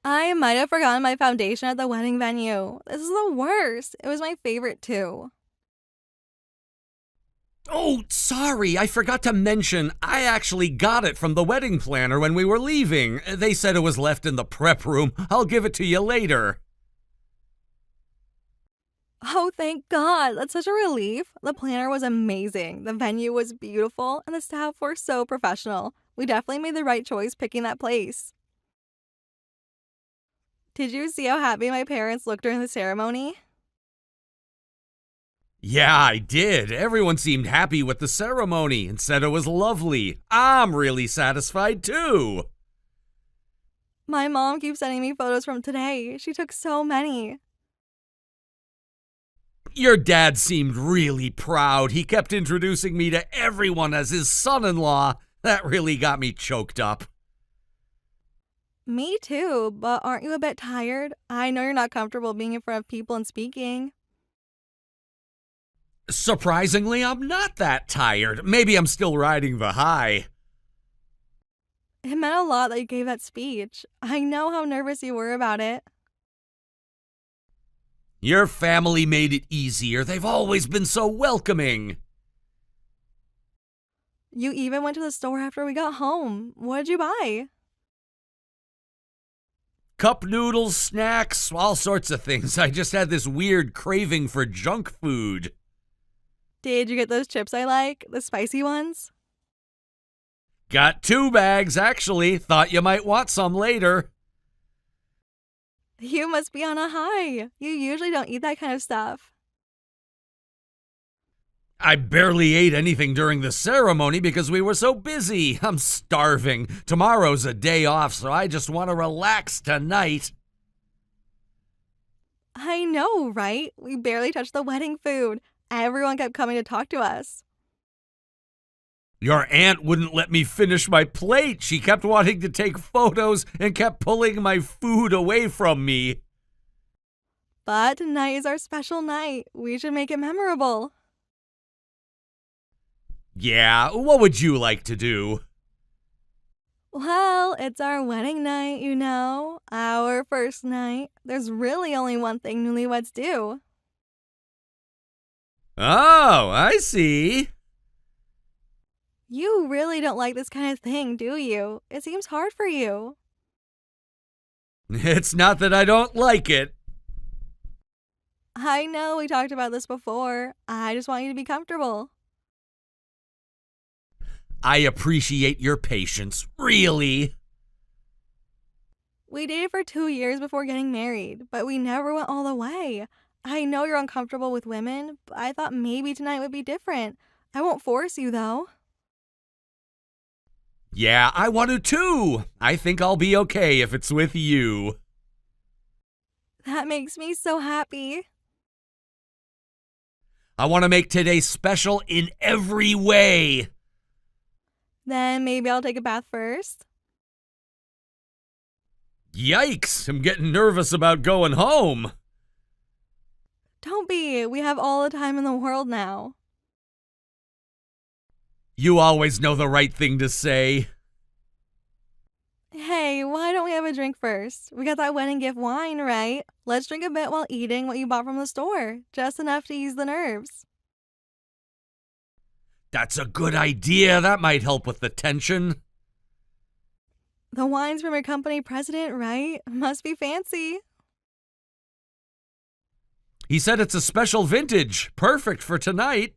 I might have forgotten my foundation at the wedding venue. This is the worst. It was my favorite too. Oh, sorry, I forgot to mention, I actually got it from the wedding planner when we were leaving. They said it was left in the prep room. I'll give it to you later. Oh, thank God. That's such a relief. The planner was amazing. The venue was beautiful, and the staff were so professional. We definitely made the right choice picking that place. Did you see how happy my parents looked during the ceremony? Yeah, I did. Everyone seemed happy with the ceremony and said it was lovely. I'm really satisfied too. My mom keeps sending me photos from today. She took so many. Your dad seemed really proud. He kept introducing me to everyone as his son-in-law. That really got me choked up. Me too, but aren't you a bit tired? I know you're not comfortable being in front of people and speaking. Surprisingly, I'm not that tired. Maybe I'm still riding the high. It meant a lot that you gave that speech. I know how nervous you were about it. Your family made it easier. They've always been so welcoming. You even went to the store after we got home. What did you buy? Cup noodles, snacks, all sorts of things. I just had this weird craving for junk food. Did you get those chips I like? The spicy ones? Got 2 bags, actually. Thought you might want some later. You must be on a high. You usually don't eat that kind of stuff. I barely ate anything during the ceremony because we were so busy. I'm starving. Tomorrow's a day off, so I just want to relax tonight. I know, right? We barely touched the wedding food. Everyone kept coming to talk to us. Your aunt wouldn't let me finish my plate. She kept wanting to take photos and kept pulling my food away from me. But tonight is our special night. We should make it memorable. Yeah, what would you like to do? Well, it's our wedding night, you know. Our first night. There's really only one thing newlyweds do. Oh, I see. You really don't like this kind of thing, do you? It seems hard for you. It's not that I don't like it. I know we talked about this before. I just want you to be comfortable. I appreciate your patience, really. We dated for 2 years before getting married, but we never went all the way. I know you're uncomfortable with women, but I thought maybe tonight would be different. I won't force you, though. Yeah, I want to too. I think I'll be okay if it's with you. That makes me so happy. I want to make today special in every way. Then maybe I'll take a bath first. Yikes, I'm getting nervous about going home. Don't be. We have all the time in the world now. You always know the right thing to say. Hey, why don't we have a drink first? We got that wedding gift wine, right? Let's drink a bit while eating what you bought from the store. Just enough to ease the nerves. That's a good idea. That might help with the tension. The wine's from your company president, right? Must be fancy. He said it's a special vintage. Perfect for tonight.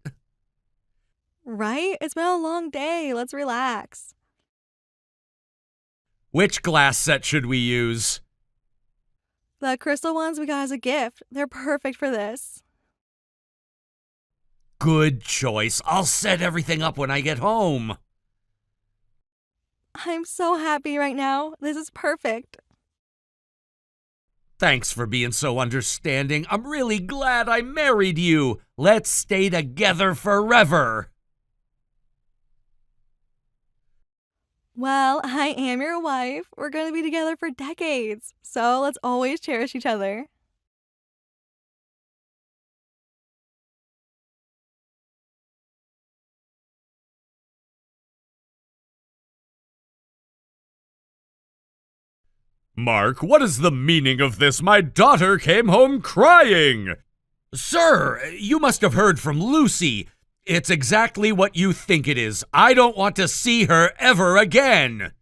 Right? It's been a long day. Let's relax. Which glass set should we use? The crystal ones we got as a gift. They're perfect for this. Good choice. I'll set everything up when I get home. I'm so happy right now. This is perfect. Thanks for being so understanding. I'm really glad I married you. Let's stay together forever. Well, I am your wife. We're going to be together for decades. So let's always cherish each other. Mark, what is the meaning of this? My daughter came home crying. Sir, you must have heard from Lucy. It's exactly what you think it is. I don't want to see her ever again.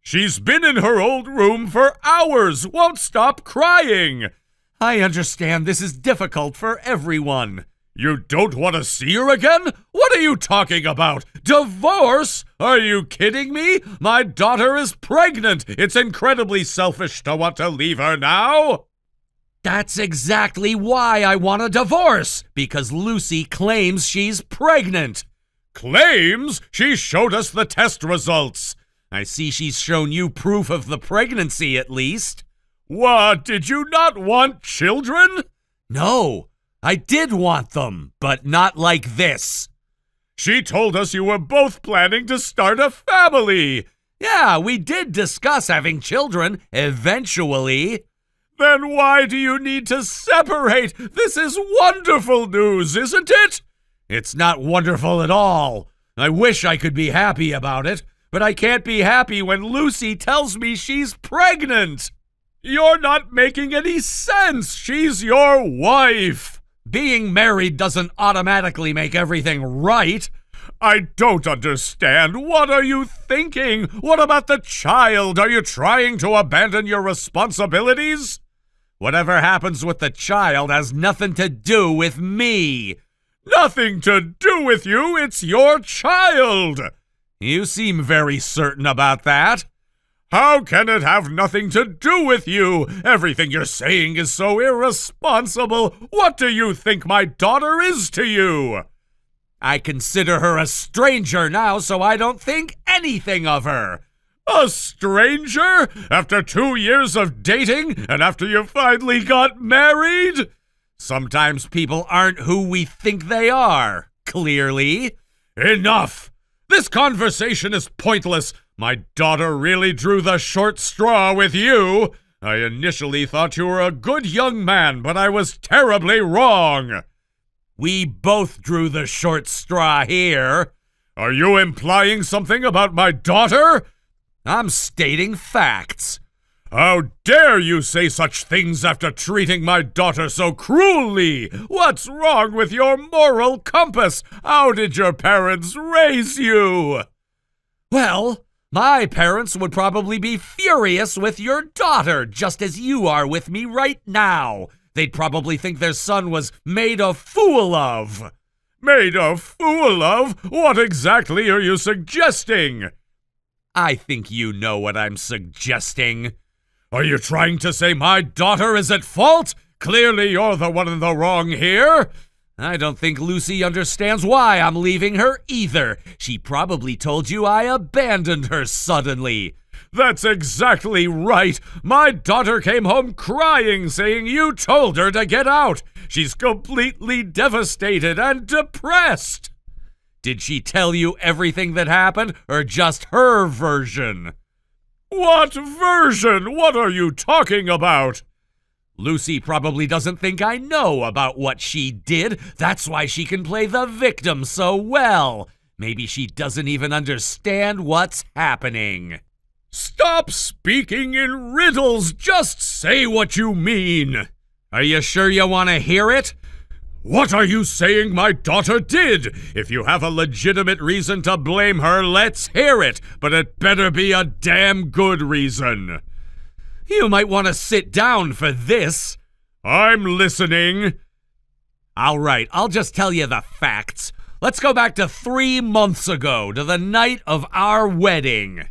She's been in her old room for hours, won't stop crying. I understand this is difficult for everyone. You don't want to see her again? What are you talking about? Divorce? Are you kidding me? My daughter is pregnant. It's incredibly selfish to want to leave her now. That's exactly why I want a divorce, because Lucy claims she's pregnant. Claims? She showed us the test results. I see she's shown you proof of the pregnancy, at least. What, did you not want children? No, I did want them, but not like this. She told us you were both planning to start a family. Yeah, we did discuss having children, eventually. Then why do you need to separate? This is wonderful news, isn't it? It's not wonderful at all. I wish I could be happy about it, but I can't be happy when Lucy tells me she's pregnant. You're not making any sense. She's your wife. Being married doesn't automatically make everything right. I don't understand. What are you thinking? What about the child? Are you trying to abandon your responsibilities? Whatever happens with the child has nothing to do with me. Nothing to do with you. It's your child. You seem very certain about that. How can it have nothing to do with you? Everything you're saying is so irresponsible. What do you think my daughter is to you? I consider her a stranger now, so I don't think anything of her. A stranger? After 2 years of dating and after you finally got married? Sometimes people aren't who we think they are, clearly. Enough! This conversation is pointless. My daughter really drew the short straw with you. I initially thought you were a good young man, but I was terribly wrong. We both drew the short straw here. Are you implying something about my daughter? I'm stating facts. How dare you say such things after treating my daughter so cruelly? What's wrong with your moral compass? How did your parents raise you? Well, my parents would probably be furious with your daughter, just as you are with me right now. They'd probably think their son was made a fool of. Made a fool of? What exactly are you suggesting? I think you know what I'm suggesting. Are you trying to say my daughter is at fault? Clearly you're the one in the wrong here. I don't think Lucy understands why I'm leaving her either. She probably told you I abandoned her suddenly. That's exactly right. My daughter came home crying, saying you told her to get out. She's completely devastated and depressed. Did she tell you everything that happened, or just her version? What version? What are you talking about? Lucy probably doesn't think I know about what she did. That's why she can play the victim so well. Maybe she doesn't even understand what's happening. Stop speaking in riddles. Just say what you mean. Are you sure you want to hear it? What are you saying my daughter did? If you have a legitimate reason to blame her, let's hear it, but it better be a damn good reason. You might want to sit down for this. I'm listening. All right, I'll just tell you the facts. Let's go back to 3 months ago, to the night of our wedding.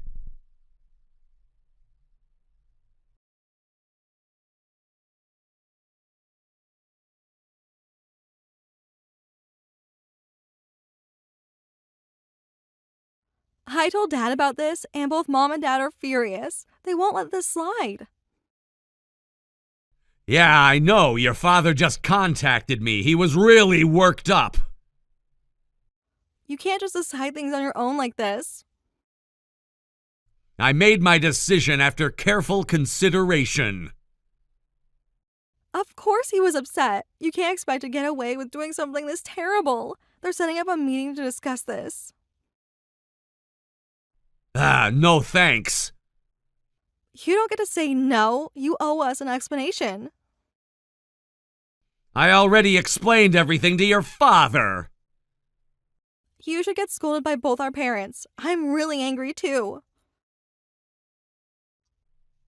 I told Dad about this, and both Mom and Dad are furious. They won't let this slide. Yeah, I know. Your father just contacted me. He was really worked up. You can't just decide things on your own like this. I made my decision after careful consideration. Of course he was upset. You can't expect to get away with doing something this terrible. They're setting up a meeting to discuss this. No thanks. You don't get to say no. You owe us an explanation. I already explained everything to your father. You should get scolded by both our parents. I'm really angry too.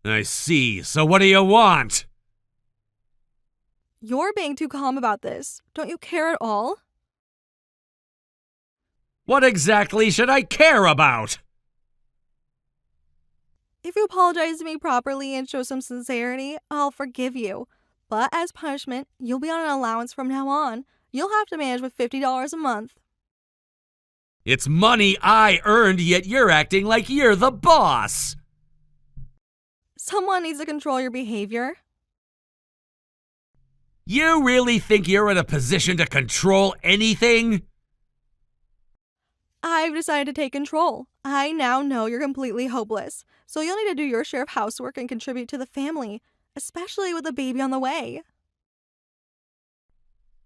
I see. So what do you want? You're being too calm about this. Don't you care at all? What exactly should I care about? If you apologize to me properly and show some sincerity, I'll forgive you. But as punishment, you'll be on an allowance from now on. You'll have to manage with $50 a month. It's money I earned, yet you're acting like you're the boss. Someone needs to control your behavior. You really think you're in a position to control anything? I've decided to take control. I now know you're completely hopeless, so you'll need to do your share of housework and contribute to the family, especially with a baby on the way.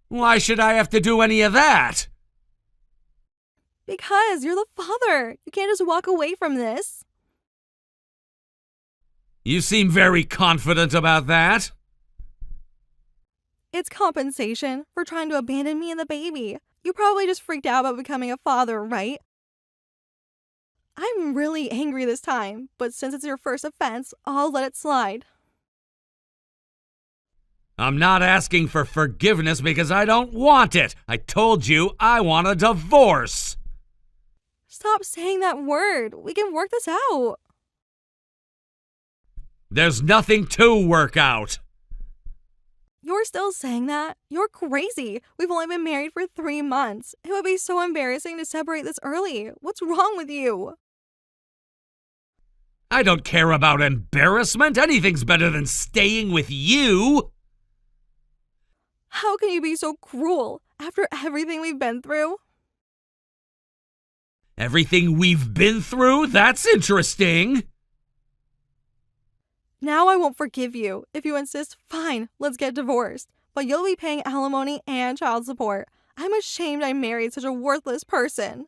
Why should I have to do any of that? Because you're the father. You can't just walk away from this. You seem very confident about that. It's compensation for trying to abandon me and the baby. You probably just freaked out about becoming a father, right? I'm really angry this time, but since it's your first offense, I'll let it slide. I'm not asking for forgiveness because I don't want it. I told you I want a divorce. Stop saying that word. We can work this out. There's nothing to work out. You're still saying that? You're crazy. We've only been married for 3 months. It would be so embarrassing to separate this early. What's wrong with you? I don't care about embarrassment. Anything's better than staying with you. How can you be so cruel after everything we've been through? Everything we've been through? That's interesting. Now I won't forgive you. If you insist, fine, let's get divorced. But you'll be paying alimony and child support. I'm ashamed I married such a worthless person.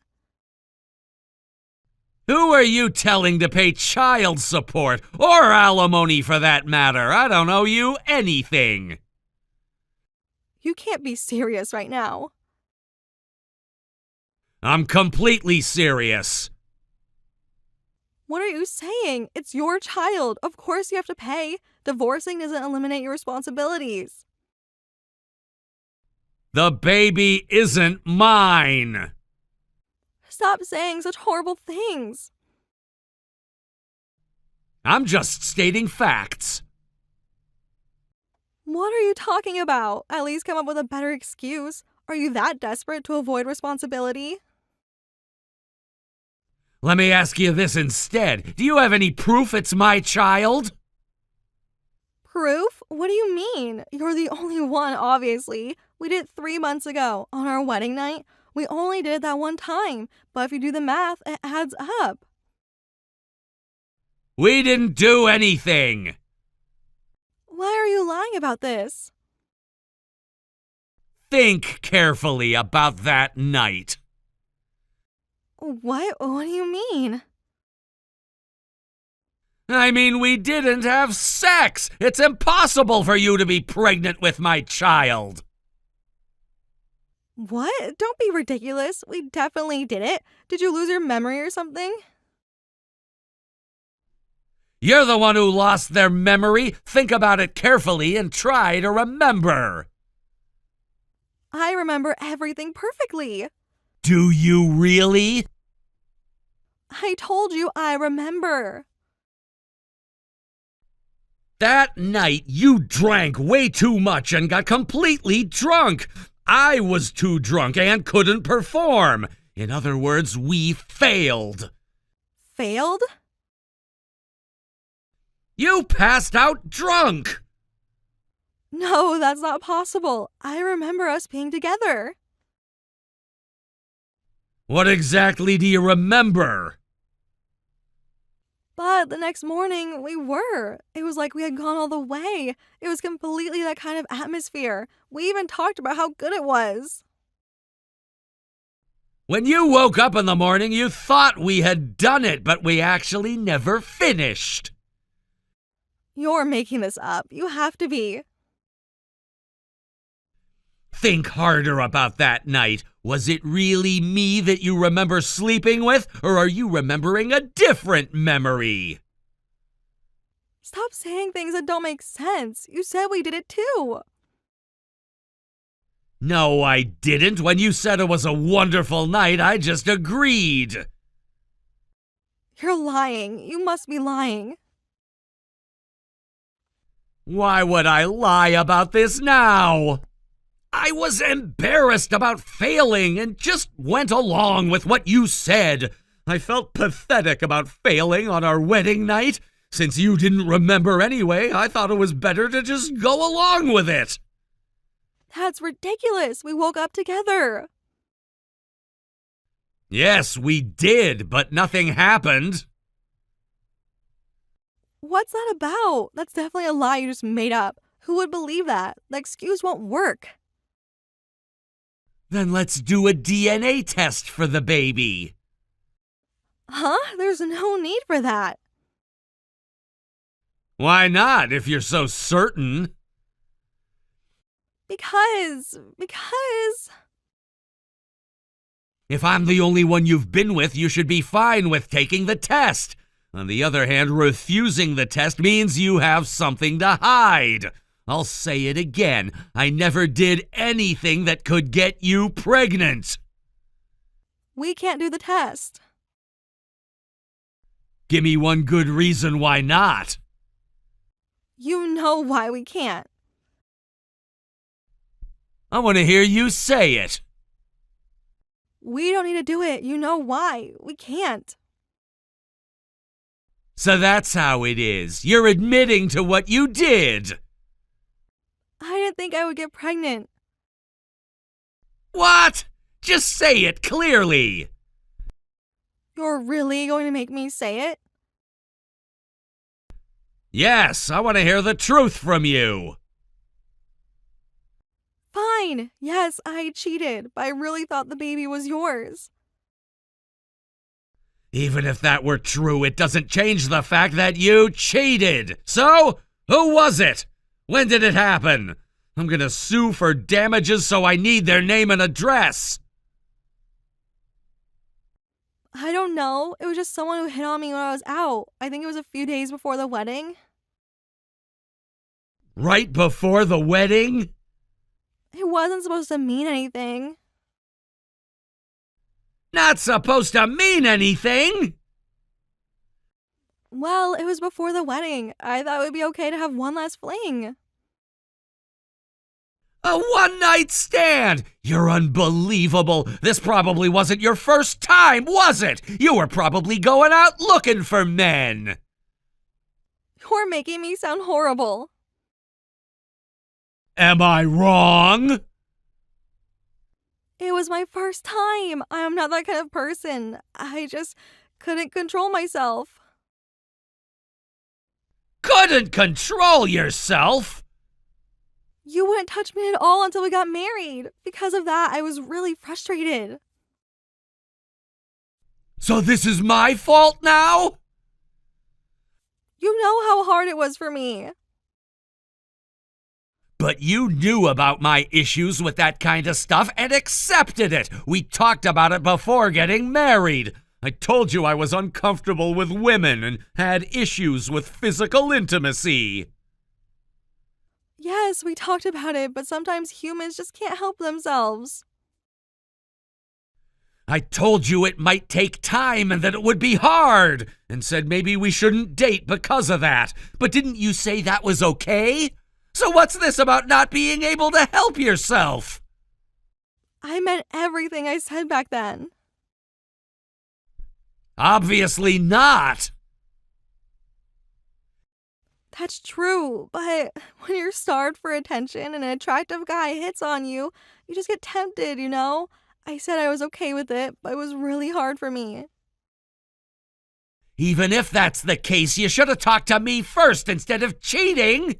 Who are you telling to pay child support? Or alimony for that matter? I don't owe you anything. You can't be serious right now. I'm completely serious. What are you saying? It's your child. Of course you have to pay. Divorcing doesn't eliminate your responsibilities. The baby isn't mine. Stop saying such horrible things. I'm just stating facts. What are you talking about? At least come up with a better excuse. Are you that desperate to avoid responsibility? Let me ask you this instead. Do you have any proof it's my child? Proof? What do you mean? You're the only one, obviously. We did it 3 months ago, on our wedding night. We only did it that one time, but if you do the math, it adds up. We didn't do anything. Why are you lying about this? Think carefully about that night. What? What do you mean? I mean, we didn't have sex. It's impossible for you to be pregnant with my child. What? Don't be ridiculous. We definitely did it. Did you lose your memory or something? You're the one who lost their memory. Think about it carefully and try to remember. I remember everything perfectly. Do you really? I told you I remember. That night, you drank way too much and got completely drunk. I was too drunk and couldn't perform. In other words, we failed. Failed? You passed out drunk. No, that's not possible. I remember us being together. What exactly do you remember? But the next morning, we were. It was like we had gone all the way. It was completely that kind of atmosphere. We even talked about how good it was. When you woke up in the morning, you thought we had done it, but we actually never finished. You're making this up. You have to be. Think harder about that night. Was it really me that you remember sleeping with, or are you remembering a different memory? Stop saying things that don't make sense. You said we did it too. No, I didn't. When you said it was a wonderful night, I just agreed. You're lying. You must be lying. Why would I lie about this now? I was embarrassed about failing and just went along with what you said. I felt pathetic about failing on our wedding night. Since you didn't remember anyway, I thought it was better to just go along with it. That's ridiculous. We woke up together. Yes, we did, but nothing happened. What's that about? That's definitely a lie you just made up. Who would believe that? The excuse won't work. Then let's do a DNA test for the baby. Huh? There's no need for that. Why not, if you're so certain? Because. If I'm the only one you've been with, you should be fine with taking the test. On the other hand, refusing the test means you have something to hide. I'll say it again. I never did anything that could get you pregnant. We can't do the test. Give me one good reason why not. You know why we can't. I want to hear you say it. We don't need to do it. You know why. We can't. So that's how it is. You're admitting to what you did. I didn't think I would get pregnant. What? Just say it clearly. You're really going to make me say it? Yes, I want to hear the truth from you. Fine. Yes, I cheated, but I really thought the baby was yours. Even if that were true, it doesn't change the fact that you cheated. So, who was it? When did it happen? I'm gonna sue for damages, so I need their name and address. I don't know. It was just someone who hit on me when I was out. I think it was a few days before the wedding. Right before the wedding? It wasn't supposed to mean anything. Not supposed to mean anything? Well, it was before the wedding. I thought it would be okay to have one last fling. A one-night stand! You're unbelievable. This probably wasn't your first time, was it? You were probably going out looking for men. You're making me sound horrible. Am I wrong? It was my first time. I am not that kind of person. I just couldn't control myself. Couldn't control yourself? You wouldn't touch me at all until we got married. Because of that, I was really frustrated. So this is my fault now? You know how hard it was for me. But you knew about my issues with that kind of stuff and accepted it. We talked about it before getting married. I told you I was uncomfortable with women and had issues with physical intimacy. Yes, we talked about it, but sometimes humans just can't help themselves. I told you it might take time and that it would be hard, and said maybe we shouldn't date because of that. But didn't you say that was okay? So what's this about not being able to help yourself? I meant everything I said back then. Obviously not. That's true, but when you're starved for attention and an attractive guy hits on you, you just get tempted, you know? I said I was okay with it, but it was really hard for me. Even if that's the case, you should have talked to me first instead of cheating.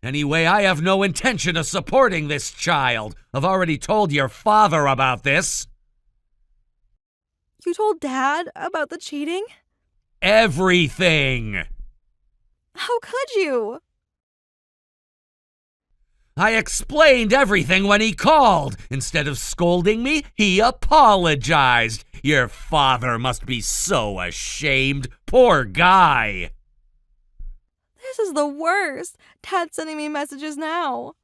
Anyway, I have no intention of supporting this child. I've already told your father about this. You told Dad about the cheating? Everything. How could you? I explained everything when he called. Instead of scolding me, he apologized. Your father must be so ashamed. Poor guy. This is the worst. Dad's sending me messages now.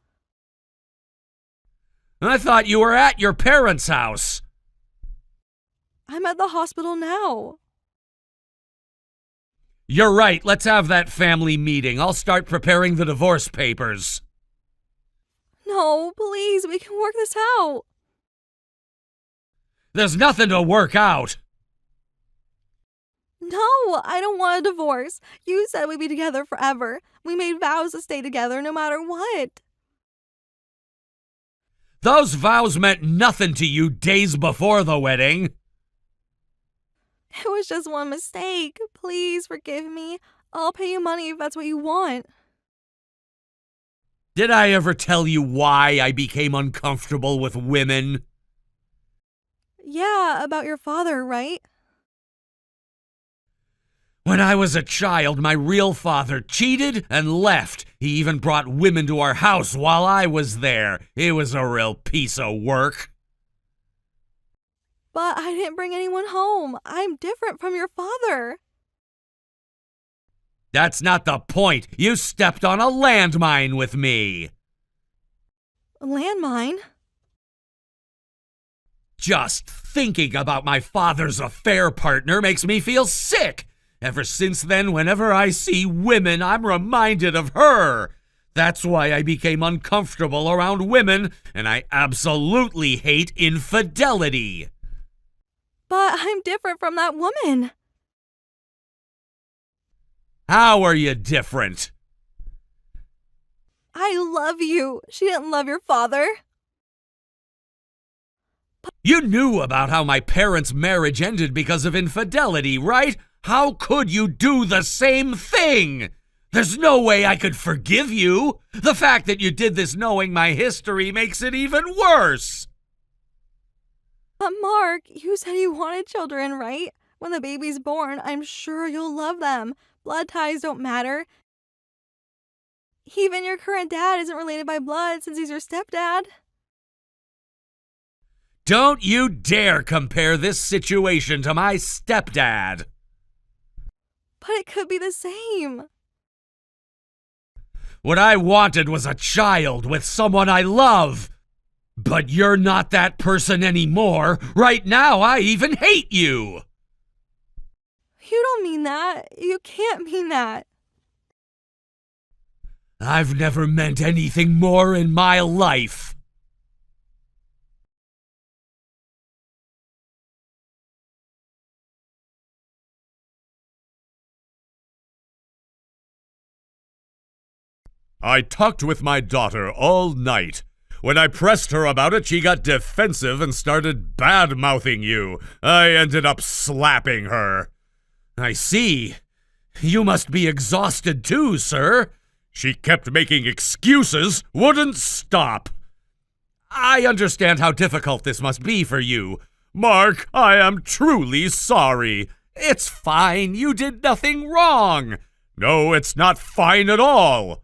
I thought you were at your parents' house. I'm at the hospital now. You're right. Let's have that family meeting. I'll start preparing the divorce papers. No, please, we can work this out. There's nothing to work out. No, I don't want a divorce. You said we'd be together forever. We made vows to stay together no matter what. Those vows meant nothing to you days before the wedding. It was just one mistake. Please forgive me. I'll pay you money if that's what you want. Did I ever tell you why I became uncomfortable with women? Yeah, about your father, right? When I was a child, my real father cheated and left. He even brought women to our house while I was there. It was a real piece of work. But I didn't bring anyone home. I'm different from your father. That's not the point. You stepped on a landmine with me. Landmine? Just thinking about my father's affair partner makes me feel sick. Ever since then, whenever I see women, I'm reminded of her. That's why I became uncomfortable around women, and I absolutely hate infidelity. But I'm different from that woman. How are you different? I love you. She didn't love your father. You knew about how my parents' marriage ended because of infidelity, right? How could you do the same thing? There's no way I could forgive you. The fact that you did this knowing my history makes it even worse. But Mark, you said you wanted children, right? When the baby's born, I'm sure you'll love them. Blood ties don't matter. Even your current dad isn't related by blood since he's your stepdad. Don't you dare compare this situation to my stepdad. But it could be the same. What I wanted was a child with someone I love. But you're not that person anymore. Right now, I even hate you. You don't mean that. You can't mean that. I've never meant anything more in my life. I talked with my daughter all night. When I pressed her about it, she got defensive and started bad-mouthing you. I ended up slapping her. I see. You must be exhausted too, sir. She kept making excuses, wouldn't stop. I understand how difficult this must be for you. Mark, I am truly sorry. It's fine. You did nothing wrong. No, it's not fine at all.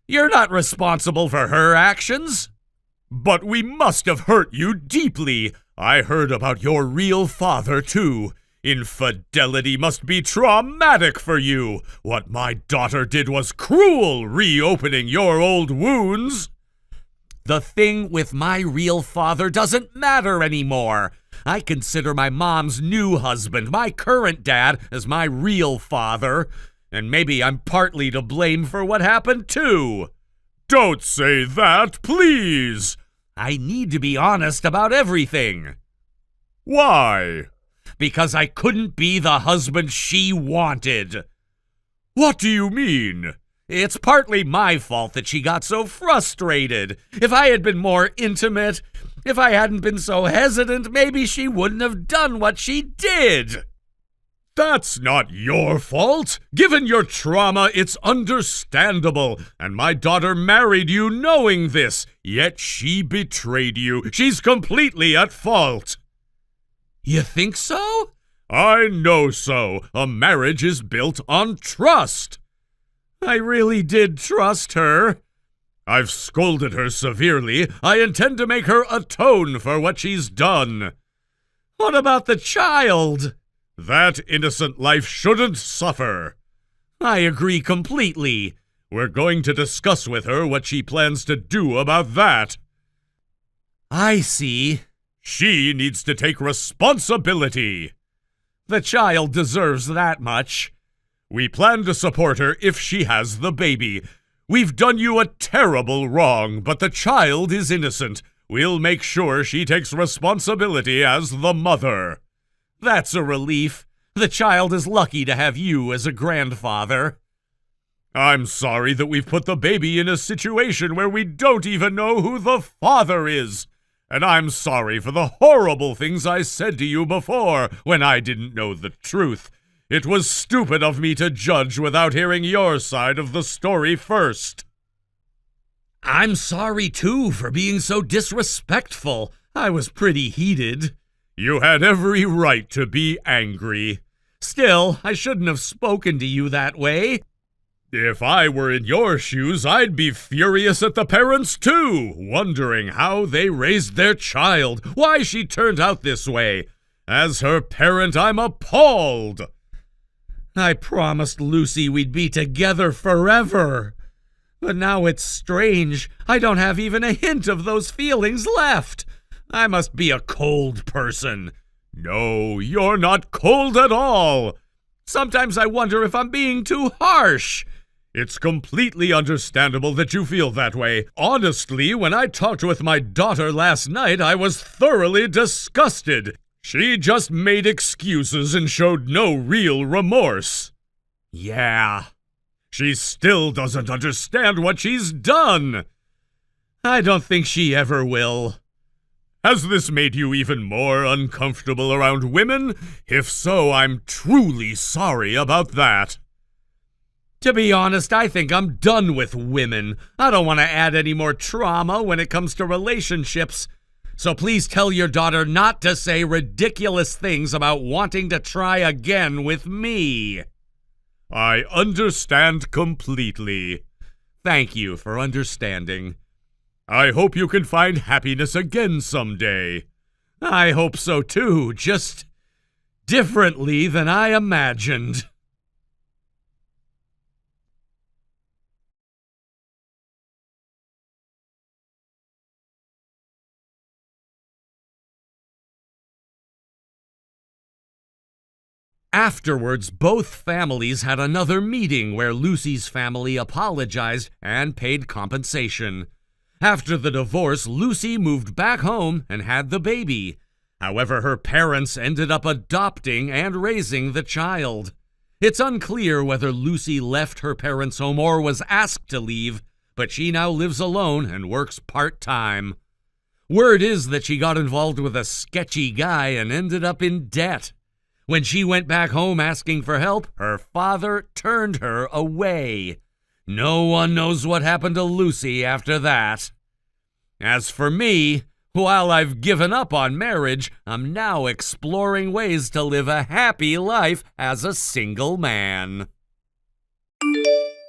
You're not responsible for her actions. But we must have hurt you deeply. I heard about your real father, too. Infidelity must be traumatic for you. What my daughter did was cruel, reopening your old wounds. The thing with my real father doesn't matter anymore. I consider my mom's new husband, my current dad, as my real father. And maybe I'm partly to blame for what happened, too. Don't say that, please. I need to be honest about everything. Why? Because I couldn't be the husband she wanted. What do you mean? It's partly my fault that she got so frustrated. If I had been more intimate, if I hadn't been so hesitant, maybe she wouldn't have done what she did. That's not your fault. Given your trauma, it's understandable. And my daughter married you knowing this, yet she betrayed you. She's completely at fault. You think so? I know so. A marriage is built on trust. I really did trust her. I've scolded her severely. I intend to make her atone for what she's done. What about the child? That innocent life shouldn't suffer. I agree completely. We're going to discuss with her what she plans to do about that. I see. She needs to take responsibility. The child deserves that much. We plan to support her if she has the baby. We've done you a terrible wrong, but the child is innocent. We'll make sure she takes responsibility as the mother. That's a relief. The child is lucky to have you as a grandfather. I'm sorry that we've put the baby in a situation where we don't even know who the father is. And I'm sorry for the horrible things I said to you before when I didn't know the truth. It was stupid of me to judge without hearing your side of the story first. I'm sorry, too, for being so disrespectful. I was pretty heated. You had every right to be angry. Still, I shouldn't have spoken to you that way. If I were in your shoes, I'd be furious at the parents, too, wondering how they raised their child, why she turned out this way. As her parent, I'm appalled. I promised Lucy we'd be together forever. But now it's strange. I don't have even a hint of those feelings left. I must be a cold person. No, you're not cold at all. Sometimes I wonder if I'm being too harsh. It's completely understandable that you feel that way. Honestly, when I talked with my daughter last night, I was thoroughly disgusted. She just made excuses and showed no real remorse. Yeah. She still doesn't understand what she's done. I don't think she ever will. Has this made you even more uncomfortable around women? If so, I'm truly sorry about that. To be honest, I think I'm done with women. I don't want to add any more trauma when it comes to relationships. So please tell your daughter not to say ridiculous things about wanting to try again with me. I understand completely. Thank you for understanding. I hope you can find happiness again someday. I hope so too, just differently than I imagined. Afterwards, both families had another meeting where Lucy's family apologized and paid compensation. After the divorce, Lucy moved back home and had the baby. However, her parents ended up adopting and raising the child. It's unclear whether Lucy left her parents' home or was asked to leave, but she now lives alone and works part-time. Word is that she got involved with a sketchy guy and ended up in debt. When she went back home asking for help, her father turned her away. No one knows what happened to Lucy after that. As for me, while I've given up on marriage, I'm now exploring ways to live a happy life as a single man.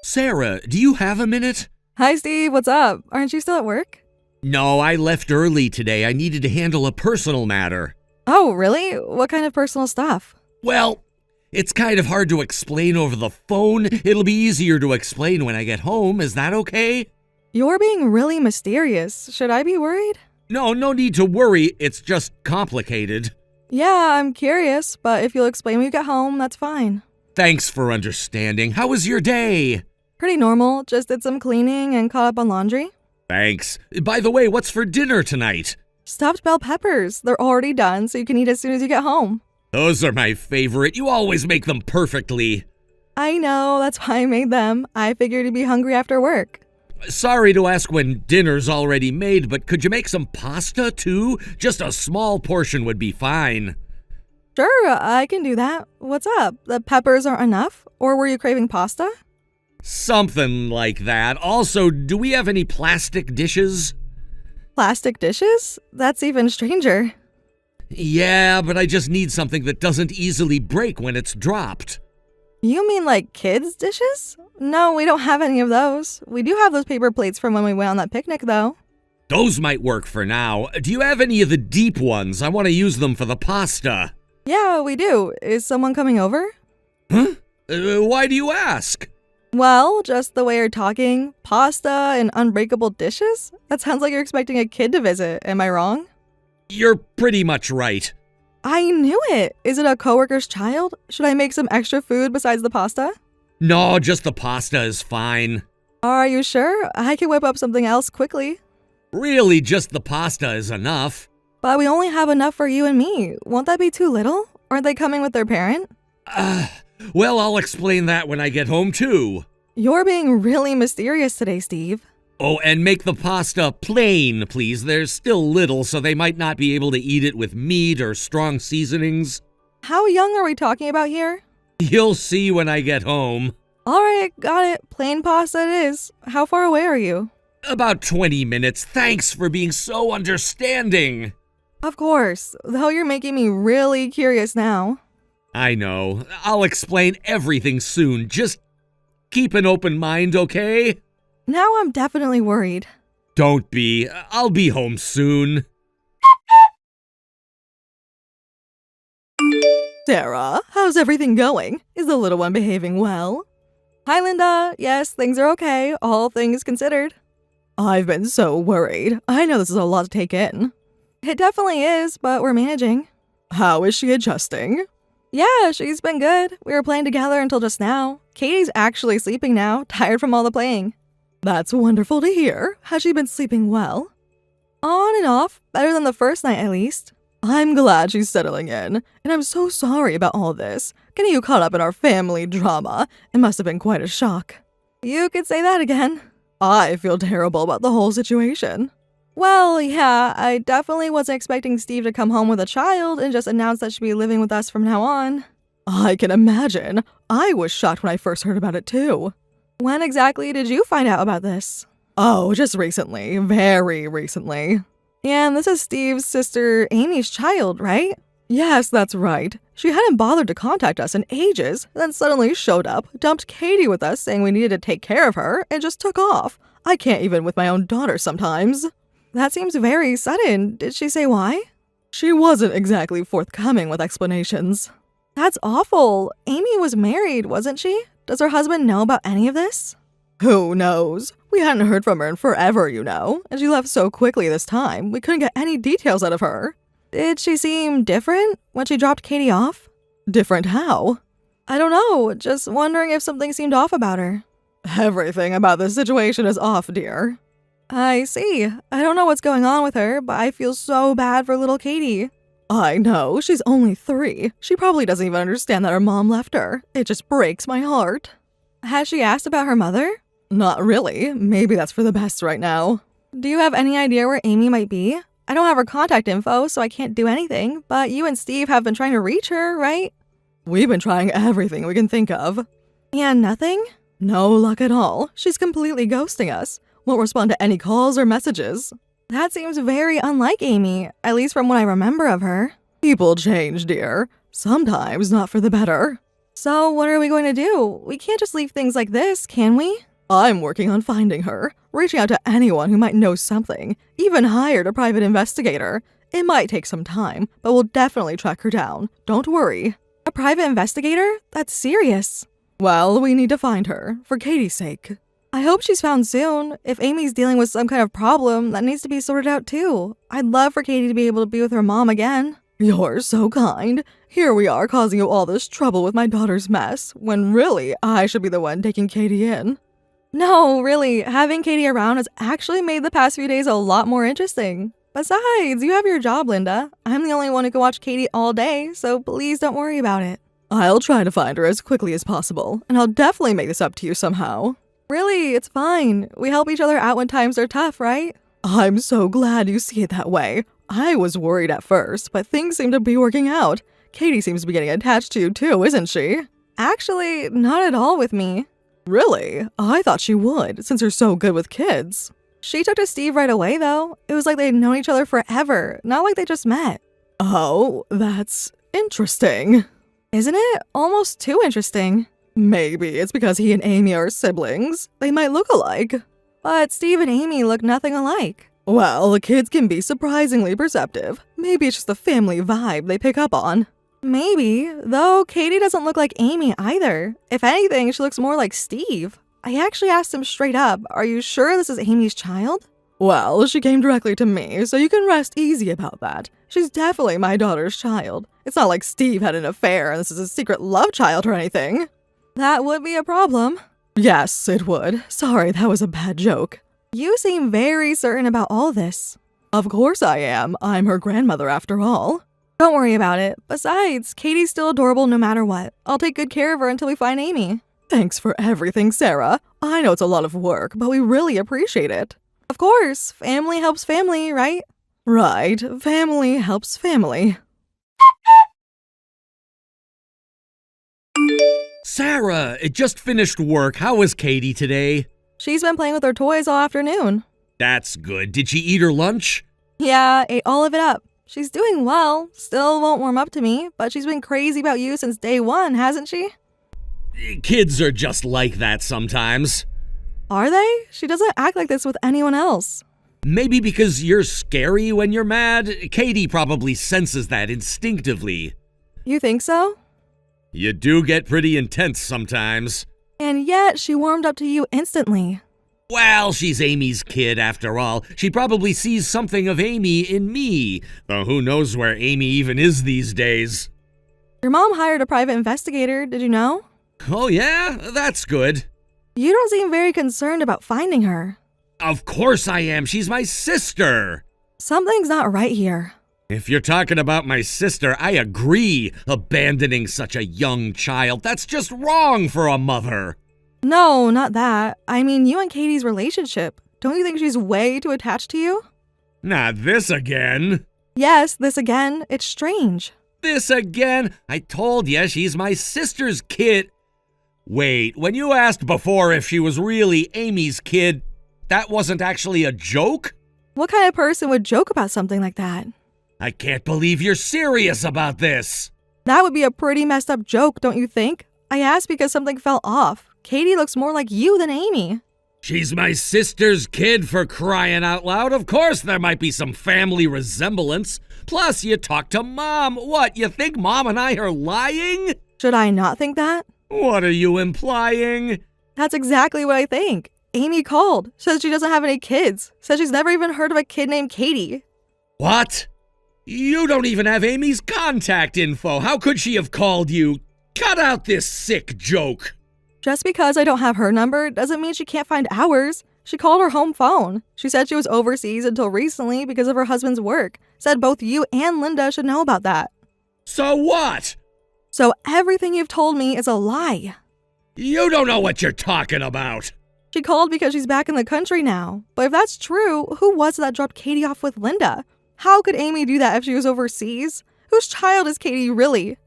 Sarah, do you have a minute? Hi, Steve. What's up? Aren't you still at work? No, I left early today. I needed to handle a personal matter. Oh, really? What kind of personal stuff? Well, it's kind of hard to explain over the phone. It'll be easier to explain when I get home. Is that okay? You're being really mysterious. Should I be worried? No need to worry. It's just complicated. Yeah, I'm curious, but if you'll explain when you get home, that's fine. Thanks for understanding. How was your day? Pretty normal. Just did some cleaning and caught up on laundry. Thanks. By the way, what's for dinner tonight? Stuffed bell peppers. They're already done, so you can eat as soon as you get home. Those are my favorite. You always make them perfectly. I know, that's why I made them. I figured you'd be hungry after work. Sorry to ask when dinner's already made, but could you make some pasta too? Just a small portion would be fine. Sure, I can do that. What's up? The peppers aren't enough? Or were you craving pasta? Something like that. Also, do we have any plastic dishes? Plastic dishes? That's even stranger. Yeah, but I just need something that doesn't easily break when it's dropped. You mean like kids' dishes? No, we don't have any of those. We do have those paper plates from when we went on that picnic, though. Those might work for now. Do you have any of the deep ones? I want to use them for the pasta. Yeah, we do. Is someone coming over? Huh? Why do you ask? Well, just the way you're talking, pasta and unbreakable dishes? That sounds like you're expecting a kid to visit. Am I wrong? You're pretty much right. I knew it. Is it a coworker's child? Should I make some extra food besides the pasta? No, just the pasta is fine. Are you sure? I can whip up something else quickly. Really, just the pasta is enough. But we only have enough for you and me. Won't that be too little? Aren't they coming with their parent? Well, I'll explain that when I get home, too. You're being really mysterious today, Steve. Oh, and make the pasta plain, please. There's still little, so they might not be able to eat it with meat or strong seasonings. How young are we talking about here? You'll see when I get home. Alright, got it. Plain pasta it is. How far away are you? About 20 minutes. Thanks for being so understanding. Of course, though you're making me really curious now. I know. I'll explain everything soon. Just keep an open mind, okay? Now I'm definitely worried. Don't be. I'll be home soon. Sarah, how's everything going? Is the little one behaving well? Hi, Linda. Yes, things are okay, all things considered. I've been so worried. I know this is a lot to take in. It definitely is, but we're managing. How is she adjusting? Yeah, she's been good. We were playing together until just now. Katie's actually sleeping now, tired from all the playing. That's wonderful to hear. Has she been sleeping well? On and off, better than the first night at least. I'm glad she's settling in, and I'm so sorry about all this. Getting you caught up in our family drama. It must have been quite a shock. You could say that again. I feel terrible about the whole situation. Well, yeah, I definitely wasn't expecting Steve to come home with a child and just announce that she'd be living with us from now on. I can imagine. I was shocked when I first heard about it too. When exactly did you find out about this? Oh, just recently. Very recently. And this is Steve's sister Amy's child, right? Yes, that's right. She hadn't bothered to contact us in ages, then suddenly showed up, dumped Katie with us saying we needed to take care of her, and just took off. I can't even with my own daughter sometimes. That seems very sudden. Did she say why? She wasn't exactly forthcoming with explanations. That's awful. Amy was married, wasn't she? Does her husband know about any of this? Who knows? We hadn't heard from her in forever, you know, and she left so quickly this time, we couldn't get any details out of her. Did she seem different when she dropped Katie off? Different how? I don't know, just wondering if something seemed off about her. Everything about this situation is off, dear. I see. I don't know what's going on with her, but I feel so bad for little Katie. I know, she's only 3. She probably doesn't even understand that her mom left her. It just breaks my heart. Has she asked about her mother? Not really. Maybe that's for the best right now. Do you have any idea where Amy might be? I don't have her contact info, so I can't do anything, but you and Steve have been trying to reach her, right? We've been trying everything we can think of. And nothing? No luck at all. She's completely ghosting us. Won't respond to any calls or messages. That seems very unlike Amy, at least from what I remember of her. People change, dear. Sometimes not for the better. So what are we going to do? We can't just leave things like this, can we? I'm working on finding her, reaching out to anyone who might know something, even hired a private investigator. It might take some time, but we'll definitely track her down. Don't worry. A private investigator? That's serious. Well, we need to find her, for Katie's sake. I hope she's found soon. If Amy's dealing with some kind of problem, that needs to be sorted out too. I'd love for Katie to be able to be with her mom again. You're so kind. Here we are causing you all this trouble with my daughter's mess, when really I should be the one taking Katie in. No, really, having Katie around has actually made the past few days a lot more interesting. Besides, you have your job, Linda. I'm the only one who can watch Katie all day, so please don't worry about it. I'll try to find her as quickly as possible, and I'll definitely make this up to you somehow. Really, it's fine. We help each other out when times are tough, right? I'm so glad you see it that way. I was worried at first, but things seem to be working out. Katie seems to be getting attached to you too, isn't she? Actually, not at all with me. Really? I thought she would, since you're so good with kids. She took to Steve right away, though. It was like they'd known each other forever, not like they just met. Oh, that's interesting. Isn't it? Almost too interesting. Maybe it's because he and Amy are siblings. They might look alike. But Steve and Amy look nothing alike. Well, kids can be surprisingly perceptive. Maybe it's just the family vibe they pick up on. Maybe, though Katie doesn't look like Amy either. If anything, she looks more like Steve. I actually asked him straight up, are you sure this is Amy's child? Well, she came directly to me, so you can rest easy about that. She's definitely my daughter's child. It's not like Steve had an affair and this is a secret love child or anything. That would be a problem. Yes, it would. Sorry, that was a bad joke. You seem very certain about all this. Of course I am. I'm her grandmother after all. Don't worry about it. Besides, Katie's still adorable no matter what. I'll take good care of her until we find Amy. Thanks for everything, Sarah. I know it's a lot of work, but we really appreciate it. Of course, family helps family, right? Right, family helps family. Sarah, it just finished work. How was Katie today? She's been playing with her toys all afternoon. That's good. Did she eat her lunch? Yeah, ate all of it up. She's doing well. Still won't warm up to me, but she's been crazy about you since day one, hasn't she? Kids are just like that sometimes. Are they? She doesn't act like this with anyone else. Maybe because you're scary when you're mad. Katie probably senses that instinctively. You think so? You do get pretty intense sometimes. And yet, she warmed up to you instantly. Well, she's Amy's kid after all. She probably sees something of Amy in me. Though who knows where Amy even is these days. Your mom hired a private investigator, did you know? Oh yeah? That's good. You don't seem very concerned about finding her. Of course I am. She's my sister. Something's not right here. If you're talking about my sister, I agree. Abandoning such a young child, that's just wrong for a mother. No, not that. I mean, you and Katie's relationship. Don't you think she's way too attached to you? Not this again. Yes, this again. It's strange. This again? I told you, she's my sister's kid. Wait, when you asked before if she was really Amy's kid, that wasn't actually a joke? What kind of person would joke about something like that? I can't believe you're serious about this. That would be a pretty messed up joke, don't you think? I asked because something fell off. Katie looks more like you than Amy. She's my sister's kid, for crying out loud. Of course there might be some family resemblance. Plus, you talk to Mom. What, you think Mom and I are lying? Should I not think that? What are you implying? That's exactly what I think. Amy called, says she doesn't have any kids, says she's never even heard of a kid named Katie. What? You don't even have Amy's contact info. How could she have called you? Cut out this sick joke. Just because I don't have her number doesn't mean she can't find ours. She called her home phone. She said she was overseas until recently because of her husband's work. Said both you and Linda should know about that. So what? So everything you've told me is a lie. You don't know what you're talking about. She called because she's back in the country now. But if that's true, who was it that dropped Katie off with Linda? How could Amy do that if she was overseas? Whose child is Katie really?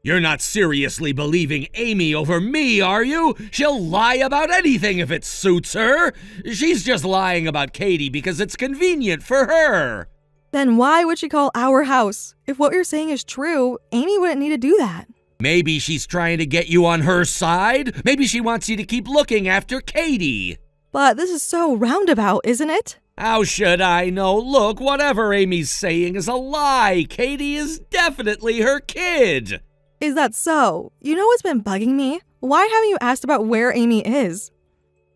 You're not seriously believing Amy over me, are you? She'll lie about anything if it suits her. She's just lying about Katie because it's convenient for her. Then why would she call our house? If what you're saying is true, Amy wouldn't need to do that. Maybe she's trying to get you on her side. Maybe she wants you to keep looking after Katie. But this is so roundabout, isn't it? How should I know? Look, whatever Amy's saying is a lie. Katie is definitely her kid. Is that so? You know what's been bugging me? Why haven't you asked about where Amy is?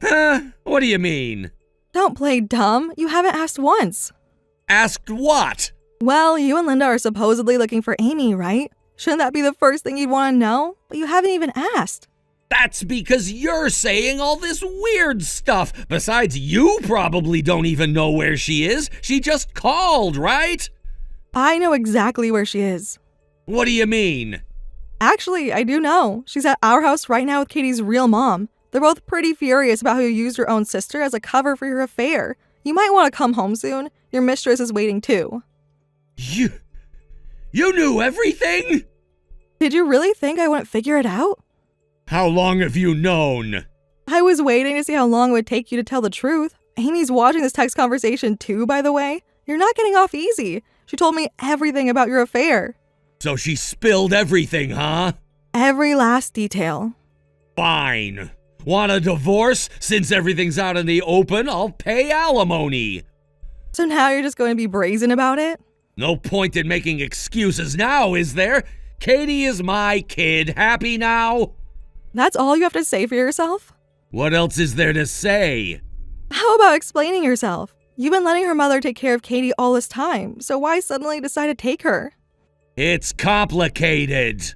Huh? What do you mean? Don't play dumb. You haven't asked once. Asked what? Well, you and Linda are supposedly looking for Amy, right? Shouldn't that be the first thing you'd want to know? But you haven't even asked. That's because you're saying all this weird stuff. Besides, you probably don't even know where she is. She just called, right? I know exactly where she is. What do you mean? Actually, I do know. She's at our house right now with Katie's real mom. They're both pretty furious about how you used your own sister as a cover for your affair. You might want to come home soon. Your mistress is waiting too. You knew everything? Did you really think I wouldn't figure it out? How long have you known? I was waiting to see how long it would take you to tell the truth. Amy's watching this text conversation too, by the way. You're not getting off easy. She told me everything about your affair. So she spilled everything, huh? Every last detail. Fine. Want a divorce? Since everything's out in the open, I'll pay alimony. So now you're just going to be brazen about it? No point in making excuses now, is there? Katie is my kid. Happy now? That's all you have to say for yourself? What else is there to say? How about explaining yourself? You've been letting her mother take care of Katie all this time, so why suddenly decide to take her? It's complicated.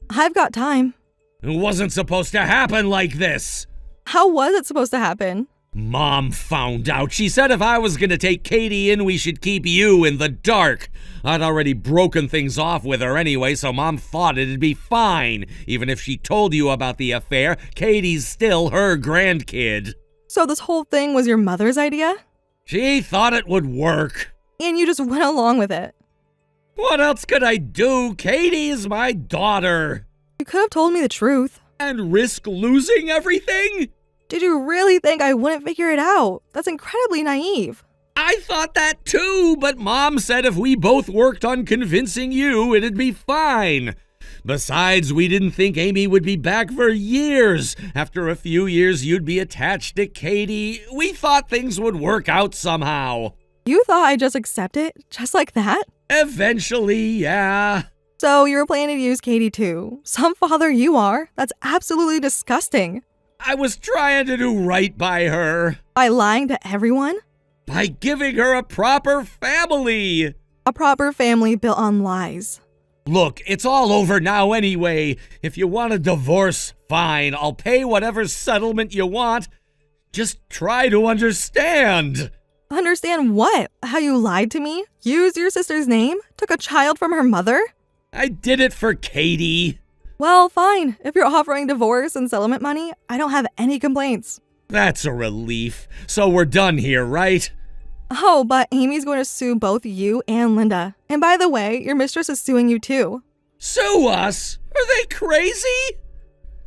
I've got time. It wasn't supposed to happen like this. How was it supposed to happen? Mom found out. She said if I was gonna take Katie in, we should keep you in the dark. I'd already broken things off with her anyway, so Mom thought it'd be fine. Even if she told you about the affair, Katie's still her grandkid. So this whole thing was your mother's idea? She thought it would work. And you just went along with it? What else could I do? Katie's my daughter. You could have told me the truth. And risk losing everything? Did you really think I wouldn't figure it out? That's incredibly naive. I thought that too, but Mom said if we both worked on convincing you, it'd be fine. Besides, we didn't think Amy would be back for years. After a few years, you'd be attached to Katie. We thought things would work out somehow. You thought I'd just accept it? Just like that? Eventually, yeah. So you were planning to use Katie too? Some father you are. That's absolutely disgusting. I was trying to do right by her. By lying to everyone? By giving her a proper family. A proper family built on lies. Look, it's all over now anyway. If you want a divorce, fine. I'll pay whatever settlement you want. Just try to understand. Understand what? How you lied to me? Used your sister's name? Took a child from her mother? I did it for Katie. Well, fine. If you're offering divorce and settlement money, I don't have any complaints. That's a relief. So we're done here, right? Oh, but Amy's going to sue both you and Linda. And by the way, your mistress is suing you too. Sue us? Are they crazy?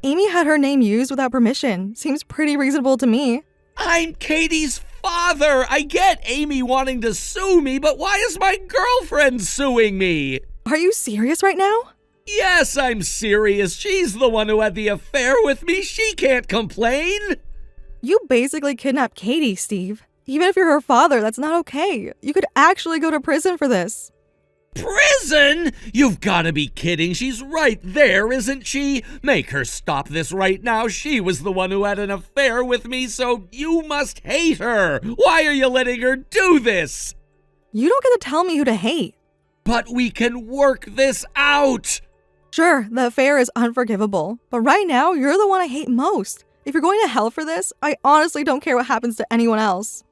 Amy had her name used without permission. Seems pretty reasonable to me. I'm Katie's father. I get Amy wanting to sue me, but why is my girlfriend suing me? Are you serious right now? Yes, I'm serious. She's the one who had the affair with me. She can't complain. You basically kidnapped Katie, Steve. Even if you're her father, that's not okay. You could actually go to prison for this. Prison? You've got to be kidding. She's right there, isn't she? Make her stop this right now. She was the one who had an affair with me, so you must hate her. Why are you letting her do this? You don't get to tell me who to hate. But we can work this out. Sure, the affair is unforgivable, but right now, you're the one I hate most. If you're going to hell for this, I honestly don't care what happens to anyone else.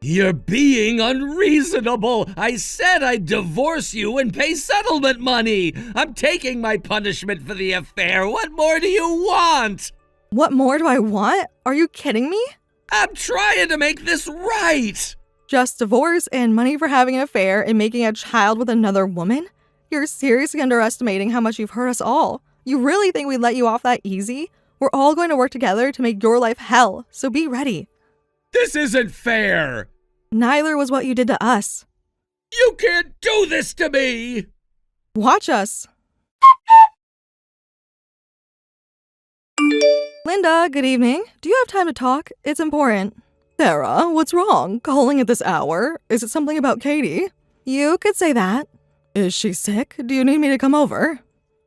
You're being unreasonable. I said I'd divorce you and pay settlement money. I'm taking my punishment for the affair. What more do you want? What more do I want? Are you kidding me? I'm trying to make this right. Just divorce and money for having an affair and making a child with another woman? You're seriously underestimating how much you've hurt us all. You really think we'd let you off that easy? We're all going to work together to make your life hell, so be ready. This isn't fair. Neither was what you did to us. You can't do this to me. Watch us. Linda, good evening. Do you have time to talk? It's important. Sarah, what's wrong? Calling at this hour? Is it something about Katie? You could say that. Is she sick? Do you need me to come over?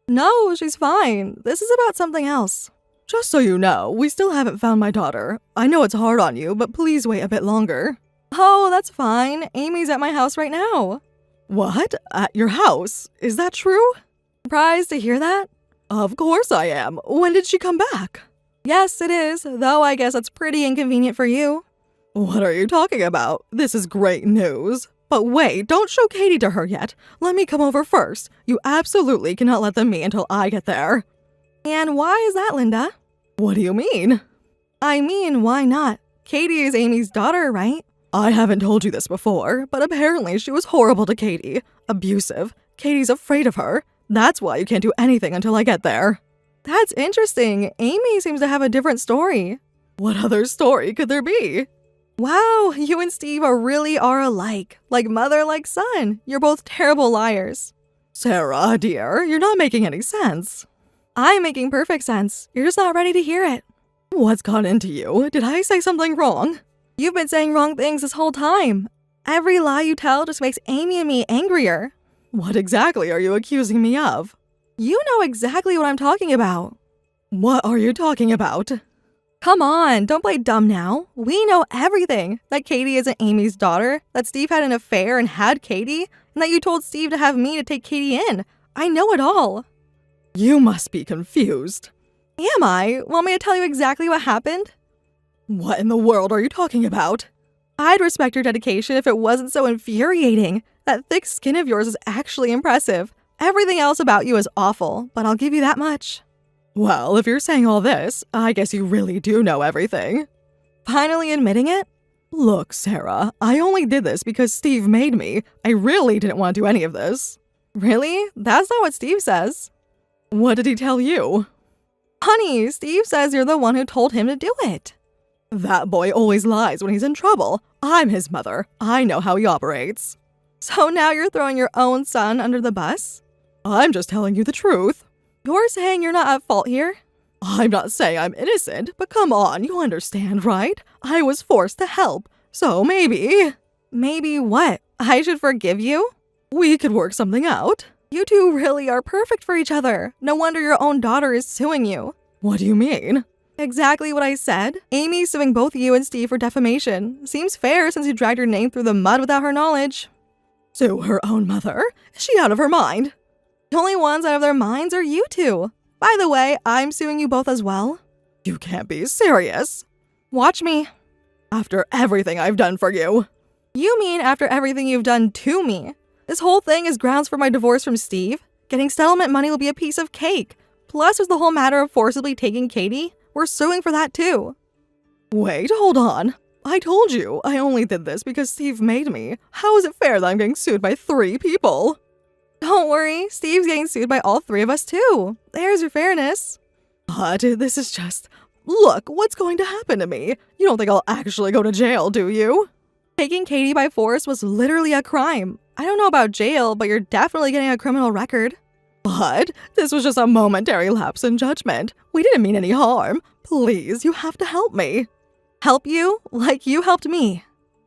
No, she's fine. This is about something else. Just so you know, we still haven't found my daughter. I know it's hard on you, but please wait a bit longer. Oh, that's fine. Amy's at my house right now. What? At your house? Is that true? Surprised to hear that? Of course I am. When did she come back? Yes, it is, though I guess it's pretty inconvenient for you. What are you talking about? This is great news. But wait, don't show Katie to her yet. Let me come over first. You absolutely cannot let them meet until I get there. And why is that, Linda? What do you mean? I mean, why not? Katie is Amy's daughter, right? I haven't told you this before, but apparently she was horrible to Katie. Abusive. Katie's afraid of her. That's why you can't do anything until I get there. That's interesting. Amy seems to have a different story. What other story could there be? Wow, you and Steve really are alike. Like mother, like son. You're both terrible liars. Sarah, dear, you're not making any sense. I'm making perfect sense. You're just not ready to hear it. What's gone into you? Did I say something wrong? You've been saying wrong things this whole time. Every lie you tell just makes Amy and me angrier. What exactly are you accusing me of? You know exactly what I'm talking about. What are you talking about? Come on, don't play dumb now. We know everything. That Katie isn't Amy's daughter, that Steve had an affair and had Katie, and that you told Steve to have me to take Katie in. I know it all. You must be confused. Am I? Want me to tell you exactly what happened? What in the world are you talking about? I'd respect your dedication if it wasn't so infuriating. That thick skin of yours is actually impressive. Everything else about you is awful, but I'll give you that much. Well, if you're saying all this, I guess you really do know everything. Finally admitting it? Look, Sarah, I only did this because Steve made me. I really didn't want to do any of this. Really? That's not what Steve says. What did he tell you? Honey, Steve says you're the one who told him to do it. That boy always lies when he's in trouble. I'm his mother. I know how he operates. So now you're throwing your own son under the bus? I'm just telling you the truth. You're saying you're not at fault here? I'm not saying I'm innocent, but come on, you understand, right? I was forced to help, so maybe... Maybe what? I should forgive you? We could work something out. You two really are perfect for each other. No wonder your own daughter is suing you. What do you mean? Exactly what I said. Amy's suing both you and Steve for defamation. Seems fair since you dragged her name through the mud without her knowledge. Sue her own mother? Is she out of her mind? The only ones out of their minds are you two. By the way, I'm suing you both as well. You can't be serious. Watch me. After everything I've done for you. You mean after everything you've done to me? This whole thing is grounds for my divorce from Steve. Getting settlement money will be a piece of cake. Plus, there's the whole matter of forcibly taking Katie. We're suing for that too. Wait, hold on. I told you I only did this because Steve made me. How is it fair that I'm getting sued by 3 people? Don't worry, Steve's getting sued by all 3 of us too. There's your fairness. But this is just... Look, what's going to happen to me? You don't think I'll actually go to jail, do you? Taking Katie by force was literally a crime. I don't know about jail, but you're definitely getting a criminal record. But this was just a momentary lapse in judgment. We didn't mean any harm. Please, you have to help me. Help you? Like you helped me.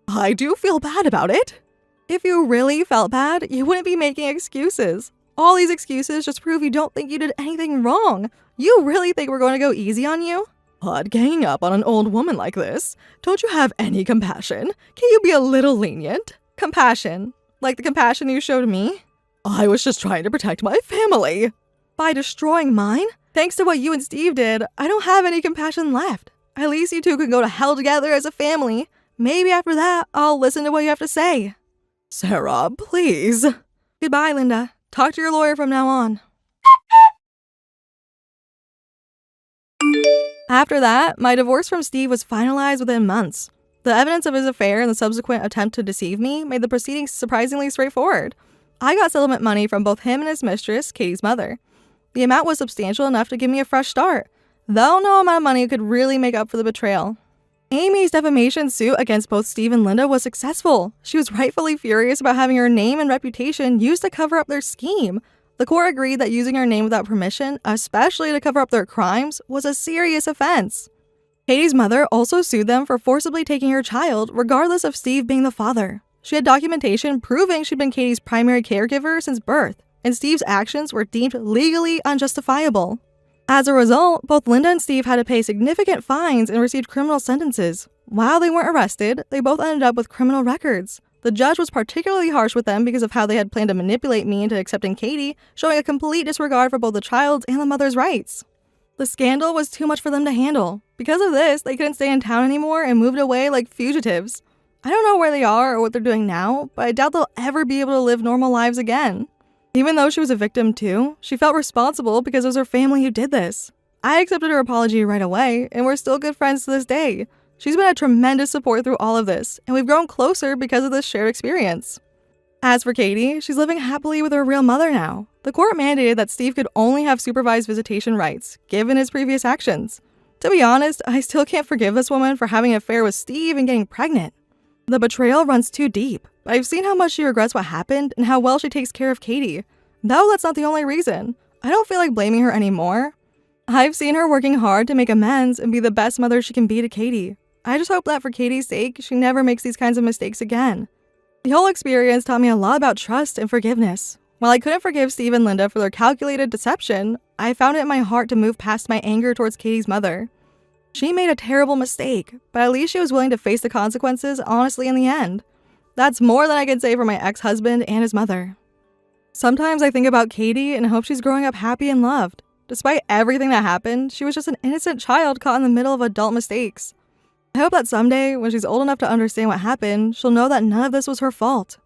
I do feel bad about it. If you really felt bad, you wouldn't be making excuses. All these excuses just prove you don't think you did anything wrong. You really think we're going to go easy on you? But ganging up on an old woman like this, don't you have any compassion? Can you be a little lenient? Compassion? Like the compassion you showed me? I was just trying to protect my family. By destroying mine? Thanks to what you and Steve did, I don't have any compassion left. At least you two can go to hell together as a family. Maybe after that, I'll listen to what you have to say. Sarah, please. Goodbye, Linda. Talk to your lawyer from now on. After that, my divorce from Steve was finalized within months. The evidence of his affair and the subsequent attempt to deceive me made the proceedings surprisingly straightforward. I got settlement money from both him and his mistress, Katie's mother. The amount was substantial enough to give me a fresh start, though no amount of money could really make up for the betrayal. Amy's defamation suit against both Steve and Linda was successful. She was rightfully furious about having her name and reputation used to cover up their scheme. The court agreed that using her name without permission, especially to cover up their crimes, was a serious offense. Katie's mother also sued them for forcibly taking her child, regardless of Steve being the father. She had documentation proving she'd been Katie's primary caregiver since birth, and Steve's actions were deemed legally unjustifiable. As a result, both Linda and Steve had to pay significant fines and received criminal sentences. While they weren't arrested, they both ended up with criminal records. The judge was particularly harsh with them because of how they had planned to manipulate me into accepting Katie, showing a complete disregard for both the child's and the mother's rights. The scandal was too much for them to handle. Because of this, they couldn't stay in town anymore and moved away like fugitives. I don't know where they are or what they're doing now, but I doubt they'll ever be able to live normal lives again. Even though she was a victim too, she felt responsible because it was her family who did this. I accepted her apology right away, and we're still good friends to this day. She's been a tremendous support through all of this, and we've grown closer because of this shared experience. As for Katie, she's living happily with her real mother now. The court mandated that Steve could only have supervised visitation rights, given his previous actions. To be honest, I still can't forgive this woman for having an affair with Steve and getting pregnant. The betrayal runs too deep, but I've seen how much she regrets what happened and how well she takes care of Katie. Though that's not the only reason. I don't feel like blaming her anymore. I've seen her working hard to make amends and be the best mother she can be to Katie. I just hope that for Katie's sake, she never makes these kinds of mistakes again. The whole experience taught me a lot about trust and forgiveness. While I couldn't forgive Steve and Linda for their calculated deception, I found it in my heart to move past my anger towards Katie's mother. She made a terrible mistake, but at least she was willing to face the consequences honestly in the end. That's more than I can say for my ex-husband and his mother. Sometimes I think about Katie and hope she's growing up happy and loved. Despite everything that happened, she was just an innocent child caught in the middle of adult mistakes. I hope that someday, when she's old enough to understand what happened, she'll know that none of this was her fault.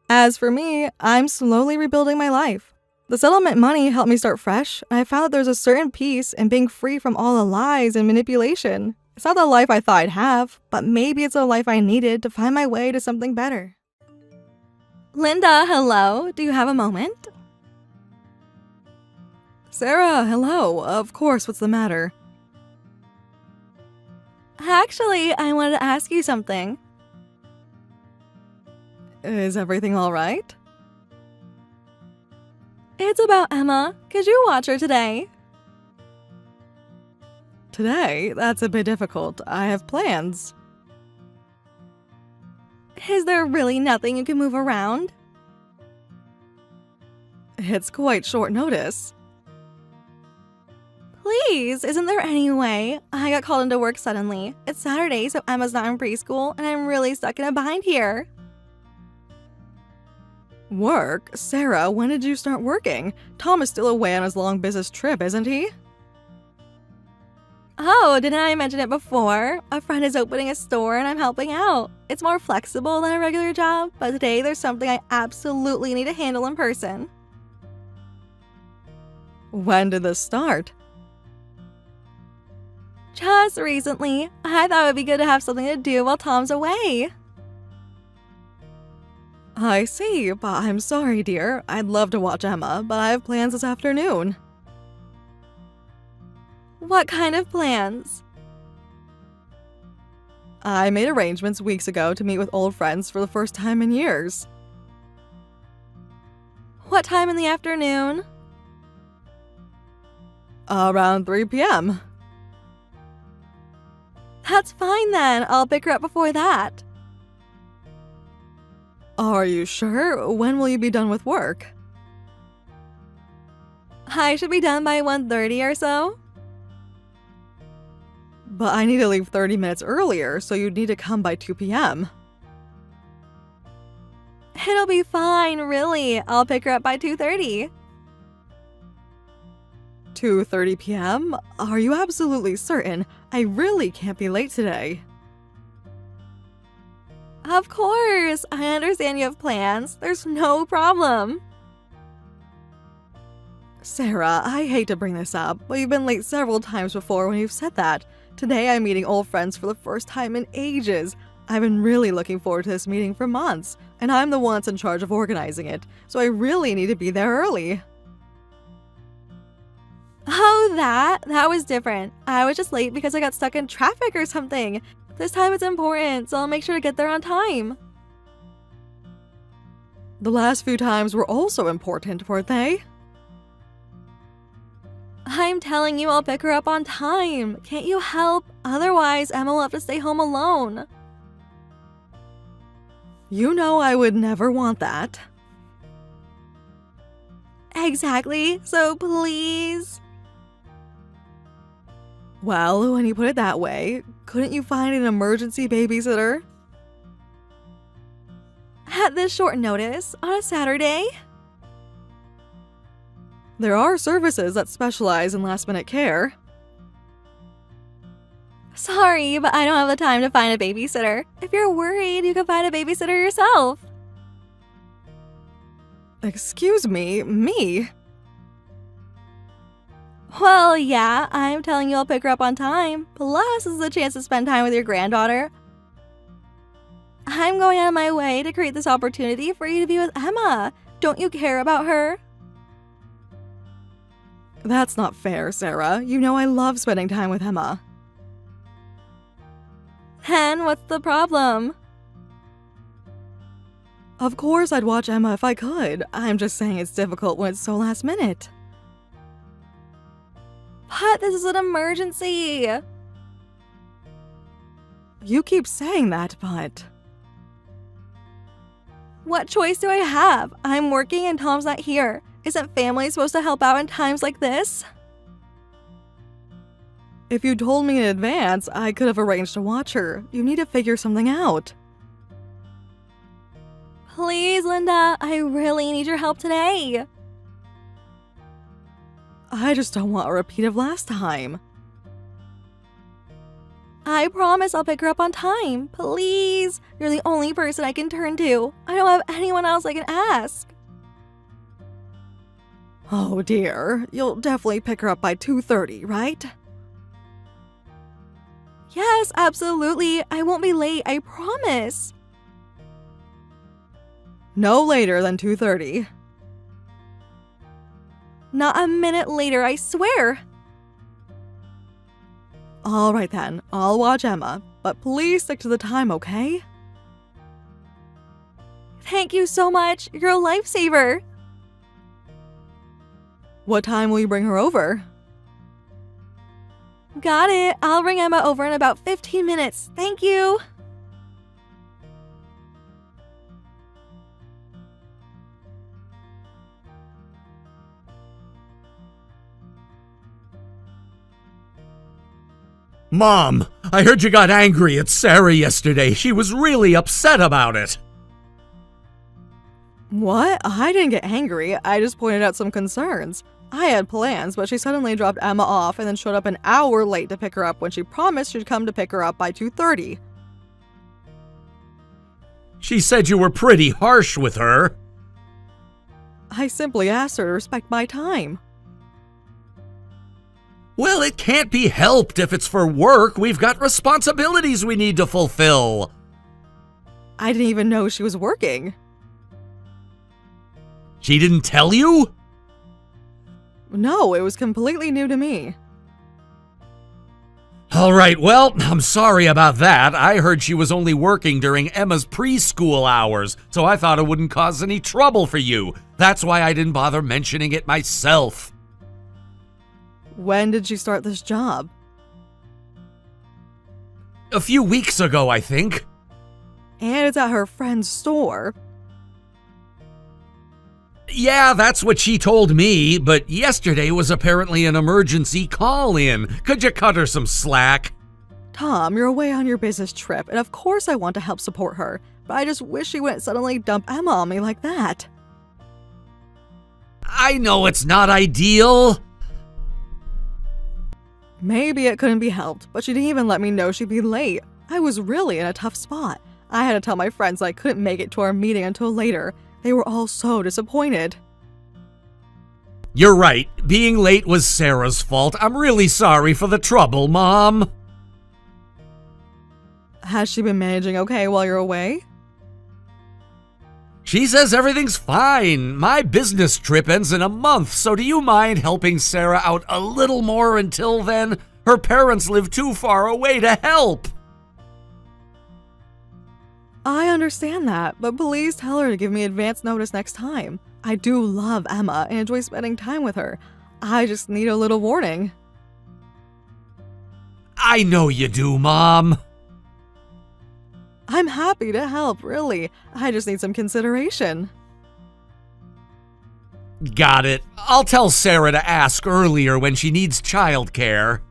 As for me, I'm slowly rebuilding my life. The settlement money helped me start fresh, and I found that there's a certain peace in being free from all the lies and manipulation. It's not the life I thought I'd have, but maybe it's the life I needed to find my way to something better. Linda, hello. Do you have a moment? Sarah, hello. Of course, what's the matter? Actually, I wanted to ask you something. Is everything all right? It's about Emma. Could you watch her today? Today? That's a bit difficult. I have plans. Is there really nothing you can move around? It's quite short notice. Please, isn't there any way? I got called into work suddenly. It's Saturday, so Emma's not in preschool, and I'm really stuck in a bind here. Work? Sarah, when did you start working? Tom is still away on his long business trip, isn't he? Oh, didn't I mention it before? A friend is opening a store and I'm helping out. It's more flexible than a regular job, but today there's something I absolutely need to handle in person. When did this start? Just recently. I thought it would be good to have something to do while Tom's away. I see, but I'm sorry, dear. I'd love to watch Emma, but I have plans this afternoon. What kind of plans? I made arrangements weeks ago to meet with old friends for the first time in years. What time in the afternoon? Around 3 p.m. That's fine then. I'll pick her up before that. Are you sure? When will you be done with work? I should be done by 1:30 or so. But I need to leave 30 minutes earlier, so you'd need to come by 2 p.m. It'll be fine, really. I'll pick her up by 2:30. 2:30 p.m.? Are you absolutely certain? I really can't be late today. Of course. I understand you have plans. There's no problem. Sarah, I hate to bring this up, but you've been late several times before when you've said that. Today I'm meeting old friends for the first time in ages. I've been really looking forward to this meeting for months, and I'm the one that's in charge of organizing it, so I really need to be there early. Oh, that was different. I was just late because I got stuck in traffic or something. This time it's important, so I'll make sure to get there on time. The last few times were also important, weren't they? I'm telling you I'll pick her up on time. Can't you help? Otherwise, Emma will have to stay home alone. You know I would never want that. Exactly, so please. Well, when you put it that way, couldn't you find an emergency babysitter? At this short notice, on a Saturday? There are services that specialize in last-minute care. Sorry, but I don't have the time to find a babysitter. If you're worried, you can find a babysitter yourself. Excuse me, me? Well, yeah, I'm telling you I'll pick her up on time. Plus, this is a chance to spend time with your granddaughter. I'm going out of my way to create this opportunity for you to be with Emma. Don't you care about her? That's not fair, Sarah. You know I love spending time with Emma. Then what's the problem? Of course I'd watch Emma if I could. I'm just saying it's difficult when it's so last minute. What? This is an emergency. You keep saying that, but... What choice do I have? I'm working and Tom's not here. Isn't family supposed to help out in times like this? If you told me in advance, I could have arranged to watch her. You need to figure something out. Please, Linda, I really need your help today. I just don't want a repeat of last time. I promise I'll pick her up on time. Please, you're the only person I can turn to. I don't have anyone else I can ask. Oh dear, you'll definitely pick her up by 2:30, right? Yes, absolutely. I won't be late, I promise. No later than 2:30. Not a minute later, I swear. All right then, I'll watch Emma, but please stick to the time, okay? Thank you so much. You're a lifesaver. What time will you bring her over? Got it. I'll bring Emma over in about 15 minutes. Thank you. Mom, I heard you got angry at Sarah yesterday. She was really upset about it. What? I didn't get angry. I just pointed out some concerns. I had plans, but she suddenly dropped Emma off and then showed up an hour late to pick her up when she promised she'd come to pick her up by 2:30. She said you were pretty harsh with her. I simply asked her to respect my time. Well, it can't be helped if it's for work. We've got responsibilities we need to fulfill. I didn't even know she was working. She didn't tell you? No, it was completely new to me. All right, well, I'm sorry about that. I heard she was only working during Emma's preschool hours, so I thought it wouldn't cause any trouble for you. That's why I didn't bother mentioning it myself. When did she start this job? A few weeks ago, I think. And it's at her friend's store. Yeah, that's what she told me, but yesterday was apparently an emergency call-in. Could you cut her some slack? Tom, you're away on your business trip, and of course I want to help support her, but I just wish she wouldn't suddenly dump Emma on me like that. I know it's not ideal. Maybe it couldn't be helped, but she didn't even let me know she'd be late. I was really in a tough spot. I had to tell my friends I couldn't make it to our meeting until later. They were all so disappointed. You're right. Being late was Sarah's fault. I'm really sorry for the trouble, Mom. Has she been managing okay while you're away? She says everything's fine. My business trip ends in a month, so do you mind helping Sarah out a little more until then? Her parents live too far away to help. I understand that, but please tell her to give me advance notice next time. I do love Emma and enjoy spending time with her. I just need a little warning. I know you do, Mom. I'm happy to help, really. I just need some consideration. Got it. I'll tell Sarah to ask earlier when she needs childcare.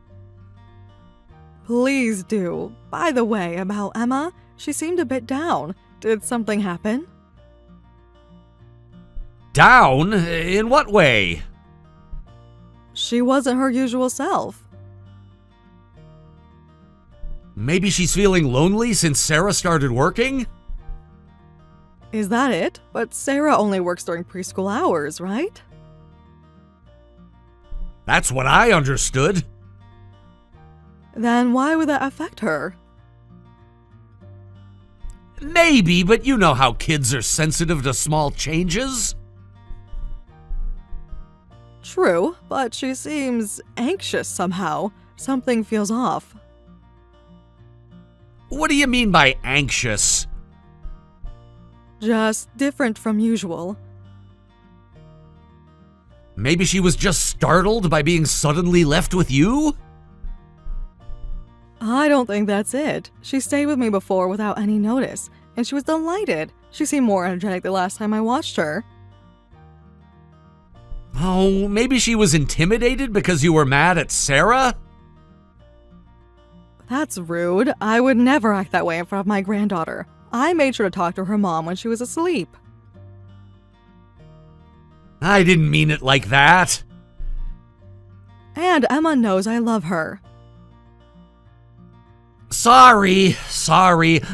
Please do. By the way, about Emma, she seemed a bit down. Did something happen? Down? In what way? She wasn't her usual self. Maybe she's feeling lonely since Sarah started working? Is that it? But Sarah only works during preschool hours, right? That's what I understood. Then why would that affect her? Maybe, but you know how kids are sensitive to small changes. True, but she seems anxious somehow. Something feels off. What do you mean by anxious? Just different from usual. Maybe she was just startled by being suddenly left with you? I don't think that's it. She stayed with me before without any notice, and she was delighted. She seemed more energetic the last time I watched her. Oh, maybe she was intimidated because you were mad at Sarah? That's rude. I would never act that way in front of my granddaughter. I made sure to talk to her mom when she was asleep. I didn't mean it like that. And Emma knows I love her. Sorry.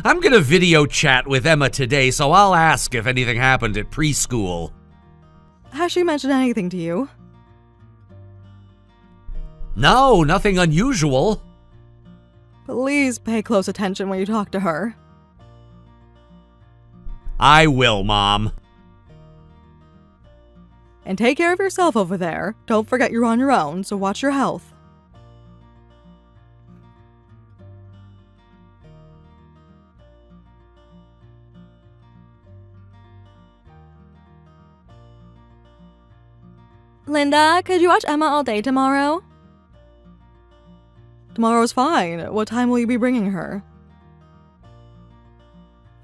I'm gonna video chat with Emma today, so I'll ask if anything happened at preschool. Has she mentioned anything to you? No, nothing unusual. Please pay close attention when you talk to her. I will, Mom. And take care of yourself over there. Don't forget you're on your own, so watch your health. Linda, could you watch Emma all day tomorrow? Tomorrow's fine. What time will you be bringing her?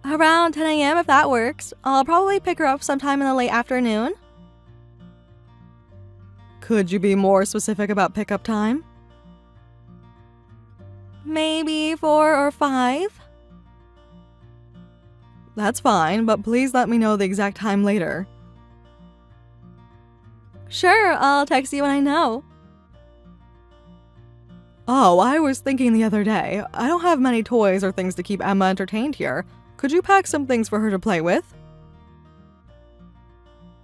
Around 10 a.m. if that works. I'll probably pick her up sometime in the late afternoon. Could you be more specific about pickup time? Maybe 4 or 5. That's fine, but please let me know the exact time later. Sure, I'll text you when I know. Oh, I was thinking the other day, I don't have many toys or things to keep Emma entertained here. Could you pack some things for her to play with?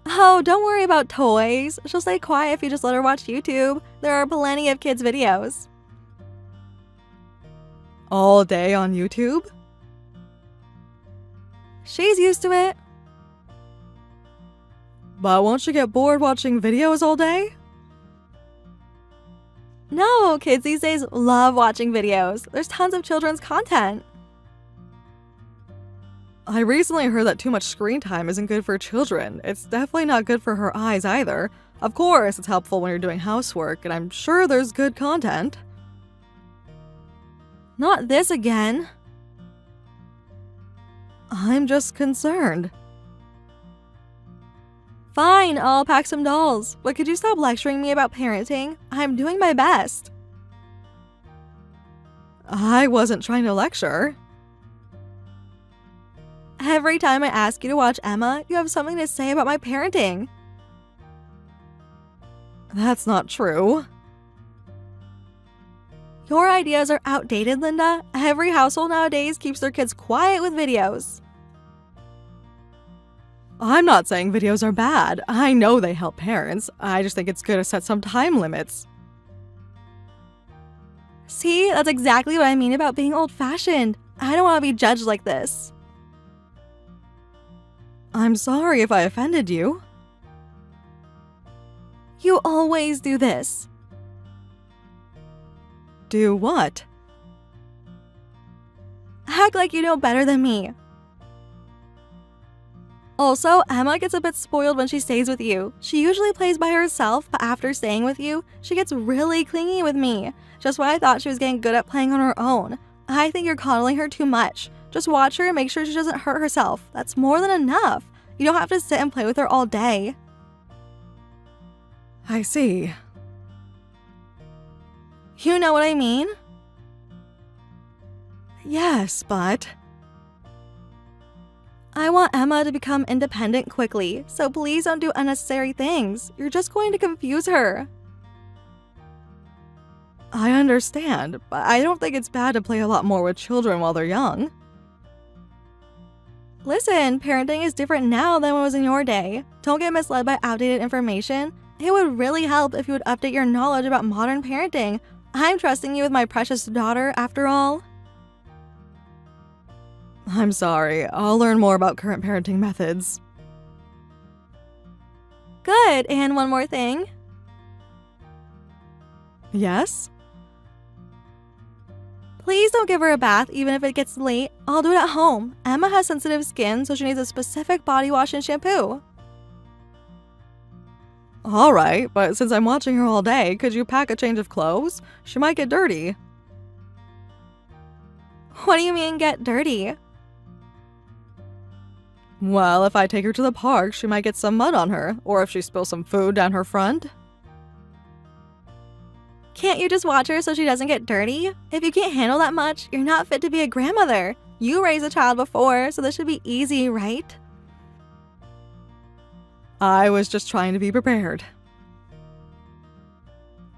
Oh, don't worry about toys. She'll stay quiet if you just let her watch YouTube. There are plenty of kids' videos. All day on YouTube? She's used to it. But won't she get bored watching videos all day? No, kids these days love watching videos. There's tons of children's content. I recently heard that too much screen time isn't good for children. It's definitely not good for her eyes either. Of course, it's helpful when you're doing housework, and I'm sure there's good content. Not this again. I'm just concerned. Fine, I'll pack some dolls, but could you stop lecturing me about parenting? I'm doing my best. I wasn't trying to lecture. Every time I ask you to watch Emma, you have something to say about my parenting. That's not true. Your ideas are outdated, Linda. Every household nowadays keeps their kids quiet with videos. I'm not saying videos are bad. I know they help parents. I just think it's good to set some time limits. See, that's exactly what I mean about being old-fashioned. I don't want to be judged like this. I'm sorry if I offended you. You always do this. Do what? Act like you know better than me. Also, Emma gets a bit spoiled when she stays with you. She usually plays by herself, but after staying with you, she gets really clingy with me. Just when I thought she was getting good at playing on her own. I think you're coddling her too much. Just watch her and make sure she doesn't hurt herself. That's more than enough. You don't have to sit and play with her all day. I see. You know what I mean? Yes, but... I want Emma to become independent quickly, so please don't do unnecessary things. You're just going to confuse her. I understand, but I don't think it's bad to play a lot more with children while they're young. Listen, parenting is different now than when it was in your day. Don't get misled by outdated information. It would really help if you would update your knowledge about modern parenting. I'm trusting you with my precious daughter, after all. I'm sorry. I'll learn more about current parenting methods. Good, and one more thing. Yes? Please don't give her a bath even if it gets late. I'll do it at home. Emma has sensitive skin, so she needs a specific body wash and shampoo. Alright, but since I'm watching her all day, could you pack a change of clothes? She might get dirty. What do you mean get dirty? Well, if I take her to the park, she might get some mud on her, or if she spills some food down her front. Can't you just watch her so she doesn't get dirty? If you can't handle that much, you're not fit to be a grandmother. You raised a child before, so this should be easy, right? I was just trying to be prepared.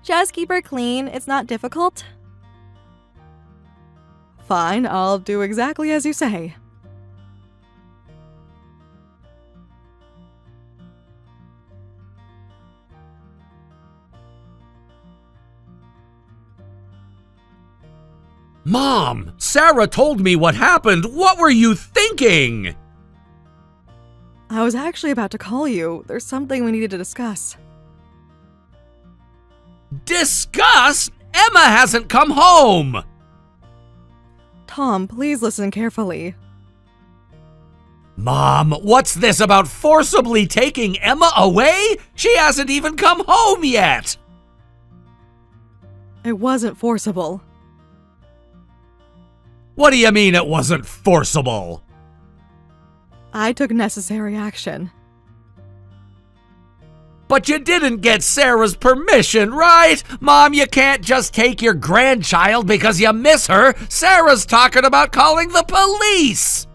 Just keep her clean, it's not difficult. Fine, I'll do exactly as you say. Mom, Sarah told me what happened. What were you thinking? I was actually about to call you. There's something we needed to discuss. Discuss? Emma hasn't come home. Tom, please listen carefully. Mom, what's this about forcibly taking Emma away? She hasn't even come home yet. It wasn't forcible. What do you mean it wasn't forcible? I took necessary action. But you didn't get Sarah's permission, right? Mom, you can't just take your grandchild because you miss her. Sarah's talking about calling the police.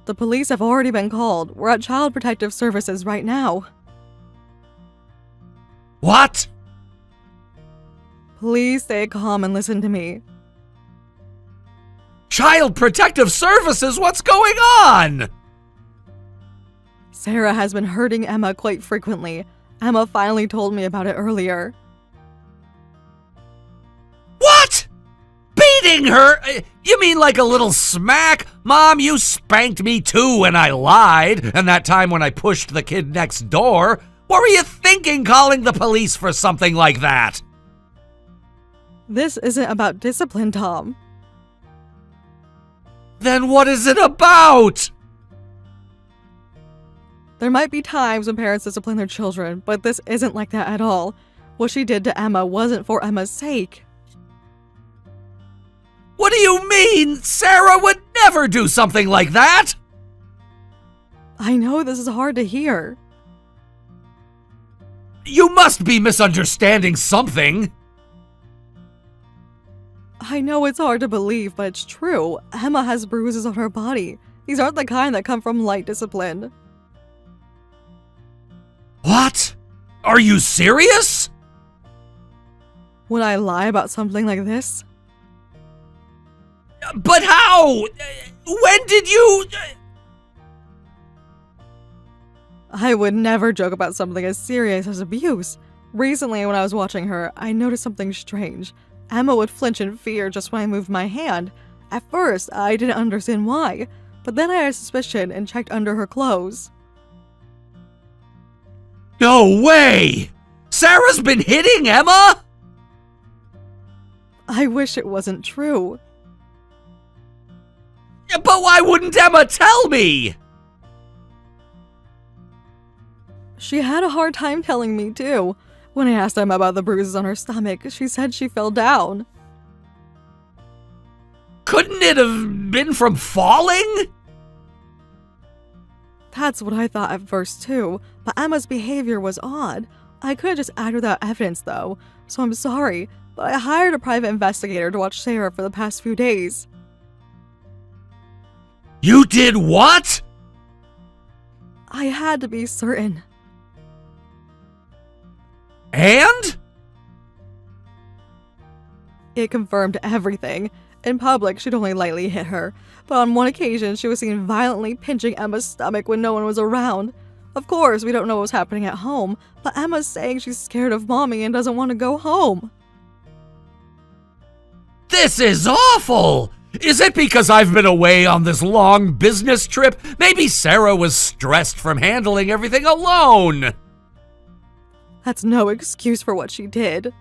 The police have already been called. We're at Child Protective Services right now. What? Please stay calm and listen to me. Child Protective Services? What's going on? Sarah has been hurting Emma quite frequently. Emma finally told me about it earlier. What? Beating her? You mean like a little smack? Mom, you spanked me too when I lied, and that time when I pushed the kid next door. What were you thinking calling the police for something like that? This isn't about discipline, Tom. Then what is it about? There might be times when parents discipline their children, but this isn't like that at all. What she did to Emma wasn't for Emma's sake. What do you mean? Sarah would never do something like that! I know this is hard to hear. You must be misunderstanding something. I know it's hard to believe, but it's true. Emma has bruises on her body. These aren't the kind that come from light discipline. What? Are you serious? Would I lie about something like this? But how? When did you... I would never joke about something as serious as abuse. Recently, when I was watching her, I noticed something strange. Emma would flinch in fear just when I moved my hand. At first, I didn't understand why, but then I had a suspicion and checked under her clothes. No way! Sarah's been hitting Emma? I wish it wasn't true. But why wouldn't Emma tell me? She had a hard time telling me, too. When I asked Emma about the bruises on her stomach, she said she fell down. Couldn't it have been from falling? That's what I thought at first, too, but Emma's behavior was odd. I couldn't just act without evidence, though, so I'm sorry, but I hired a private investigator to watch Sarah for the past few days. You did what? I had to be certain. And? It confirmed everything. In public, she'd only lightly hit her, but on one occasion, she was seen violently pinching Emma's stomach when no one was around. Of course, we don't know what was happening at home, but Emma's saying she's scared of mommy and doesn't want to go home. This is awful! Is it because I've been away on this long business trip? Maybe Sarah was stressed from handling everything alone. That's no excuse for what she did.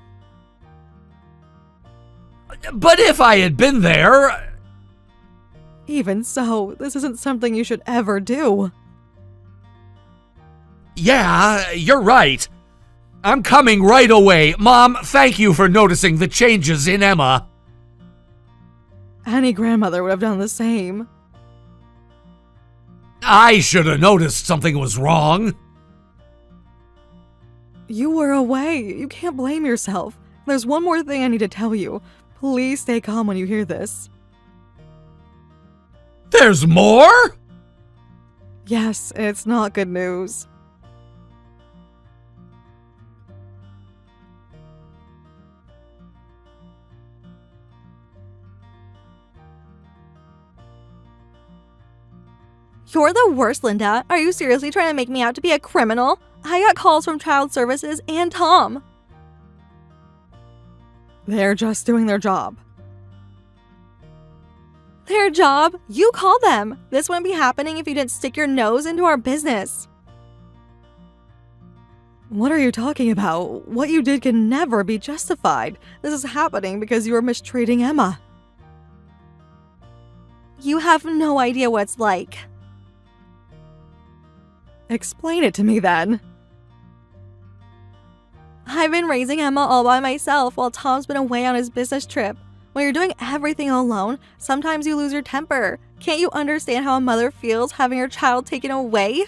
But if I had been there... Even so, this isn't something you should ever do. Yeah, you're right. I'm coming right away. Mom, thank you for noticing the changes in Emma. Any grandmother would have done the same. I should have noticed something was wrong. You were away. You can't blame yourself. There's one more thing I need to tell you. Please stay calm when you hear this. There's more? Yes, it's not good news. You're the worst, Linda. Are you seriously trying to make me out to be a criminal? I got calls from child services and Tom. They're just doing their job. Their job? You call them. This wouldn't be happening if you didn't stick your nose into our business. What are you talking about? What you did can never be justified. This is happening because you were mistreating Emma. You have no idea what it's like. Explain it to me then. I've been raising Emma all by myself while Tom's been away on his business trip. When you're doing everything alone, sometimes you lose your temper. Can't you understand how a mother feels having her child taken away?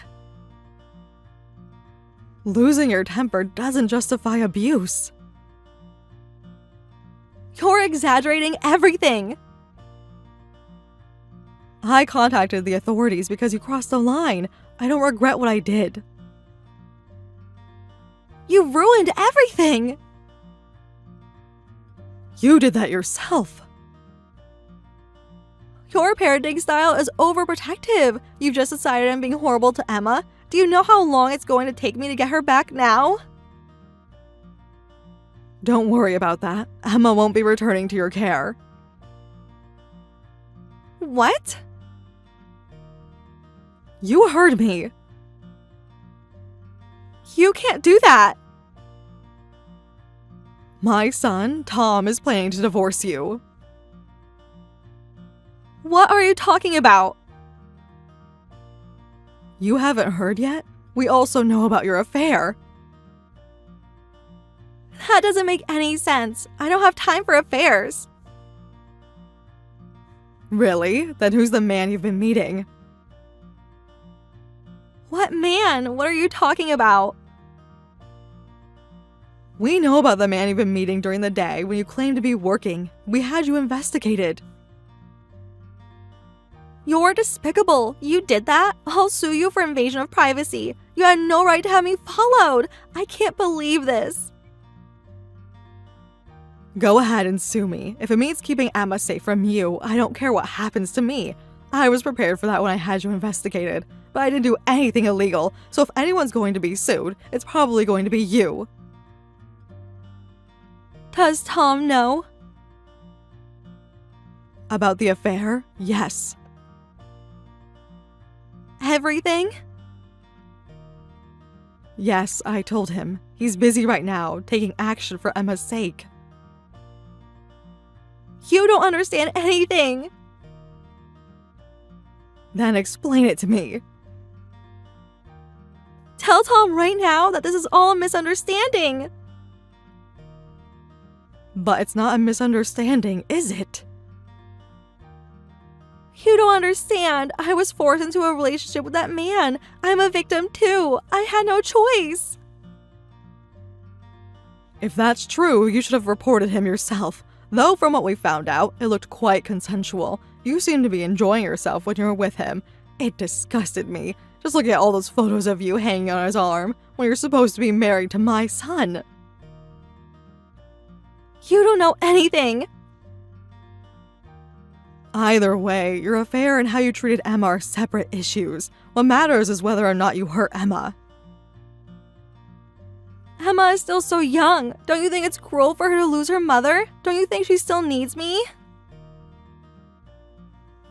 Losing your temper doesn't justify abuse. You're exaggerating everything. I contacted the authorities because you crossed the line. I don't regret what I did. You ruined everything. You did that yourself. Your parenting style is overprotective. You've just decided I'm being horrible to Emma. Do you know how long it's going to take me to get her back now? Don't worry about that. Emma won't be returning to your care. What? You heard me. You can't do that. My son, Tom, is planning to divorce you. What are you talking about? You haven't heard yet? We also know about your affair. That doesn't make any sense. I don't have time for affairs. Really? Then who's the man you've been meeting? What man? What are you talking about? We know about the man you've been meeting during the day when you claimed to be working. We had you investigated. You're despicable. You did that? I'll sue you for invasion of privacy. You had no right to have me followed. I can't believe this. Go ahead and sue me. If it means keeping Emma safe from you, I don't care what happens to me. I was prepared for that when I had you investigated, but I didn't do anything illegal, so if anyone's going to be sued, it's probably going to be you. Does Tom know? About the affair? Yes. Everything? Yes, I told him. He's busy right now, taking action for Emma's sake. You don't understand anything. Then explain it to me. Tell Tom right now that this is all a misunderstanding. But it's not a misunderstanding, is it? You don't understand. I was forced into a relationship with that man. I'm a victim too. I had no choice. If that's true, you should have reported him yourself. Though from what we found out, it looked quite consensual. You seemed to be enjoying yourself when you were with him. It disgusted me. Just look at all those photos of you hanging on his arm when you're supposed to be married to my son. You don't know anything. Either way, your affair and how you treated Emma are separate issues. What matters is whether or not you hurt Emma. Emma is still so young. Don't you think it's cruel for her to lose her mother? Don't you think she still needs me?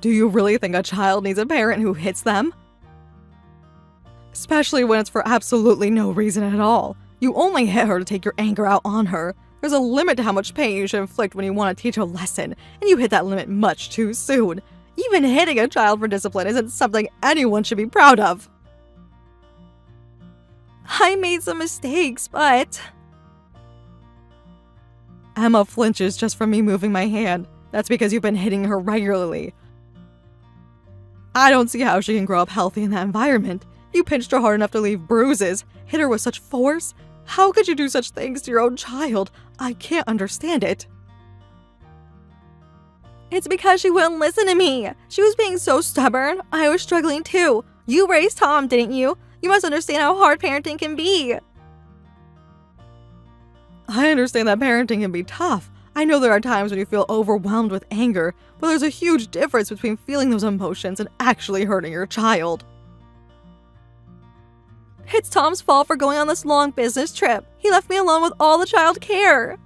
Do you really think a child needs a parent who hits them? Especially when it's for absolutely no reason at all. You only hit her to take your anger out on her. There's a limit to how much pain you should inflict when you want to teach a lesson, and you hit that limit much too soon. Even hitting a child for discipline isn't something anyone should be proud of. I made some mistakes, but… Emma flinches just from me moving my hand. That's because you've been hitting her regularly. I don't see how she can grow up healthy in that environment. You pinched her hard enough to leave bruises, hit her with such force. How could you do such things to your own child? I can't understand it. It's because she wouldn't listen to me. She was being so stubborn. I was struggling too. You raised Tom, didn't you? You must understand how hard parenting can be. I understand that parenting can be tough. I know there are times when you feel overwhelmed with anger, but there's a huge difference between feeling those emotions and actually hurting your child. It's Tom's fault for going on this long business trip. He left me alone with all the child care.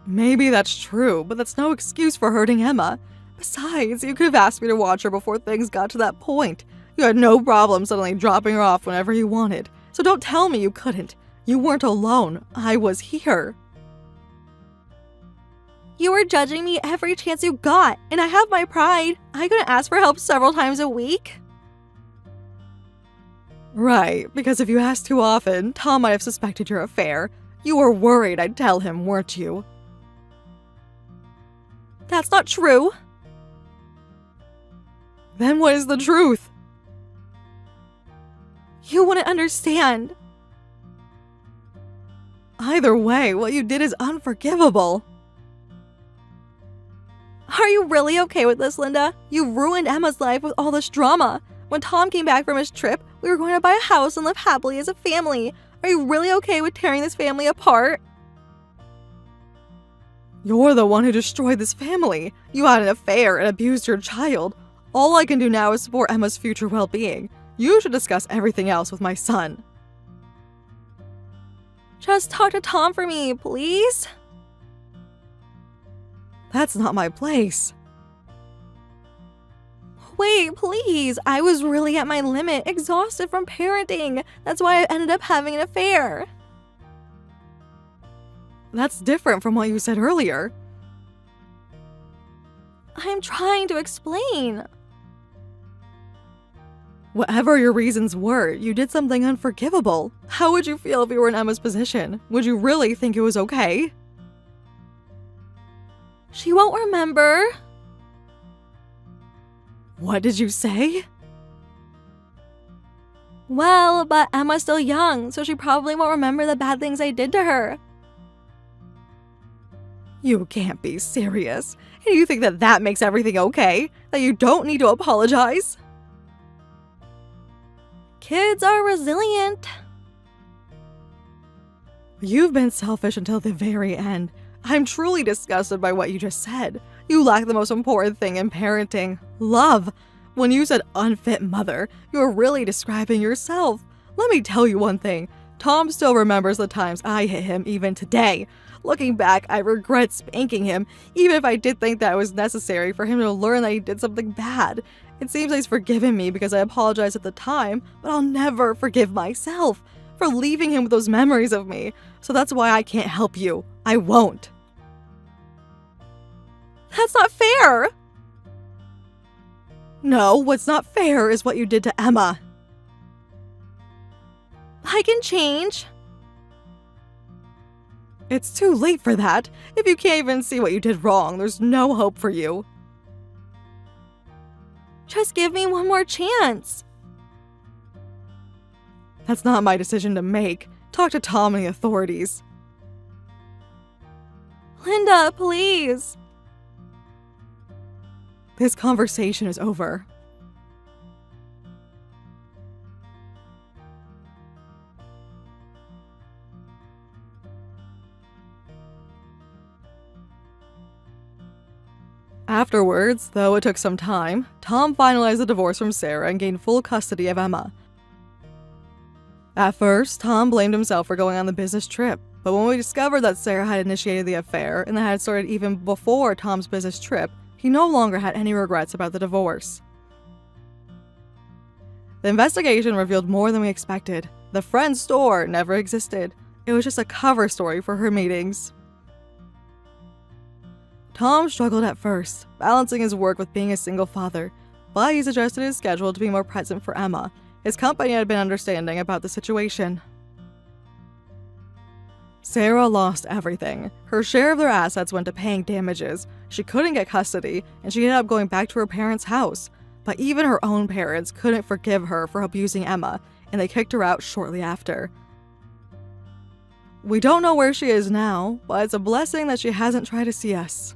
Maybe that's true, but that's no excuse for hurting Emma. Besides, you could have asked me to watch her before things got to that point. You had no problem suddenly dropping her off whenever you wanted, so don't tell me you couldn't. You weren't alone. I was here. You were judging me every chance you got, and I have my pride. I couldn't ask for help several times a week. Right, because if you asked too often, Tom might have suspected your affair. You were worried I'd tell him, weren't you? That's not true. Then what is the truth? You wouldn't understand. Either way, what you did is unforgivable. Are you really okay with this, Linda? You ruined Emma's life with all this drama. When Tom came back from his trip, we were going to buy a house and live happily as a family. Are you really okay with tearing this family apart? You're the one who destroyed this family. You had an affair and abused your child. All I can do now is support Emma's future well-being. You should discuss everything else with my son. Just talk to Tom for me, please. That's not my place. Wait, please. I was really at my limit, exhausted from parenting. That's why I ended up having an affair. That's different from what you said earlier. I'm trying to explain. Whatever your reasons were, you did something unforgivable. How would you feel if you were in Emma's position? Would you really think it was okay? She won't remember. What did you say? Well, but Emma's still young, so she probably won't remember the bad things I did to her. You can't be serious. And you think that that makes everything okay? That you don't need to apologize? Kids are resilient. You've been selfish until the very end. I'm truly disgusted by what you just said. You lack the most important thing in parenting, love. When you said unfit mother, you were really describing yourself. Let me tell you one thing. Tom still remembers the times I hit him even today. Looking back, I regret spanking him, even if I did think that it was necessary for him to learn that he did something bad. It seems he's forgiven me because I apologized at the time, but I'll never forgive myself for leaving him with those memories of me. So that's why I can't help you. I won't. That's not fair. No, what's not fair is what you did to Emma. I can change. It's too late for that. If you can't even see what you did wrong, there's no hope for you. Just give me one more chance. That's not my decision to make. Talk to Tom and the authorities. Linda, please. This conversation is over. Afterwards, though it took some time, Tom finalized the divorce from Sarah and gained full custody of Emma. At first, Tom blamed himself for going on the business trip, but when we discovered that Sarah had initiated the affair and that had started even before Tom's business trip, he no longer had any regrets about the divorce. The investigation revealed more than we expected. The friend's store never existed. It was just a cover story for her meetings. Tom struggled at first, balancing his work with being a single father, but he adjusted his schedule to be more present for Emma. His company had been understanding about the situation. Sarah lost everything. Her share of their assets went to paying damages. She couldn't get custody, and she ended up going back to her parents' house. But even her own parents couldn't forgive her for abusing Emma, and they kicked her out shortly after. We don't know where she is now, but it's a blessing that she hasn't tried to see us.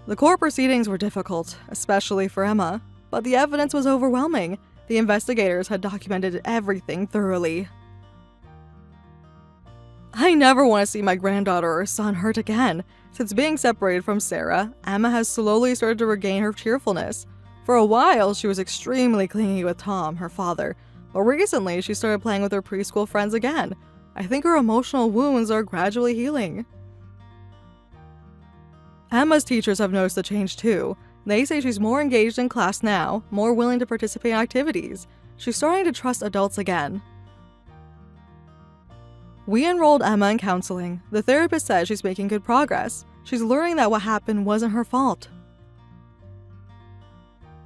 The court proceedings were difficult, especially for Emma, but the evidence was overwhelming. The investigators had documented everything thoroughly. I never want to see my granddaughter or son hurt again. Since being separated from Sarah, Emma has slowly started to regain her cheerfulness. For a while, she was extremely clingy with Tom, her father, but recently she started playing with her preschool friends again. I think her emotional wounds are gradually healing. Emma's teachers have noticed the change too. They say she's more engaged in class now, more willing to participate in activities. She's starting to trust adults again. We enrolled Emma in counseling. The therapist says she's making good progress. She's learning that what happened wasn't her fault.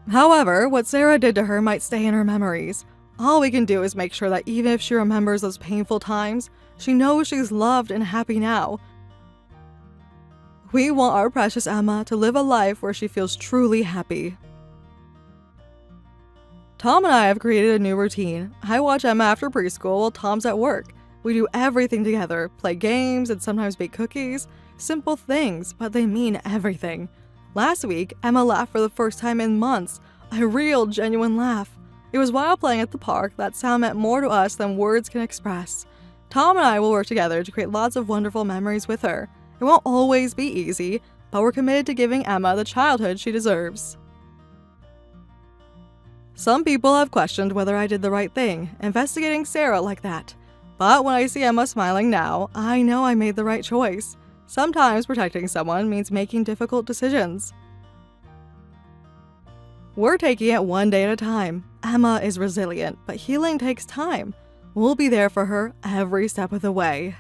However, what Sarah did to her might stay in her memories. All we can do is make sure that even if she remembers those painful times, she knows she's loved and happy now. We want our precious Emma to live a life where she feels truly happy. Tom and I have created a new routine. I watch Emma after preschool while Tom's at work. We do everything together, play games and sometimes bake cookies. Simple things, but they mean everything. Last week, Emma laughed for the first time in months. A real, genuine laugh. It was while playing at the park that sound meant more to us than words can express. Tom and I will work together to create lots of wonderful memories with her. It won't always be easy, but we're committed to giving Emma the childhood she deserves. Some people have questioned whether I did the right thing, investigating Sarah like that. But when I see Emma smiling now, I know I made the right choice. Sometimes protecting someone means making difficult decisions. We're taking it one day at a time. Emma is resilient, but healing takes time. We'll be there for her every step of the way.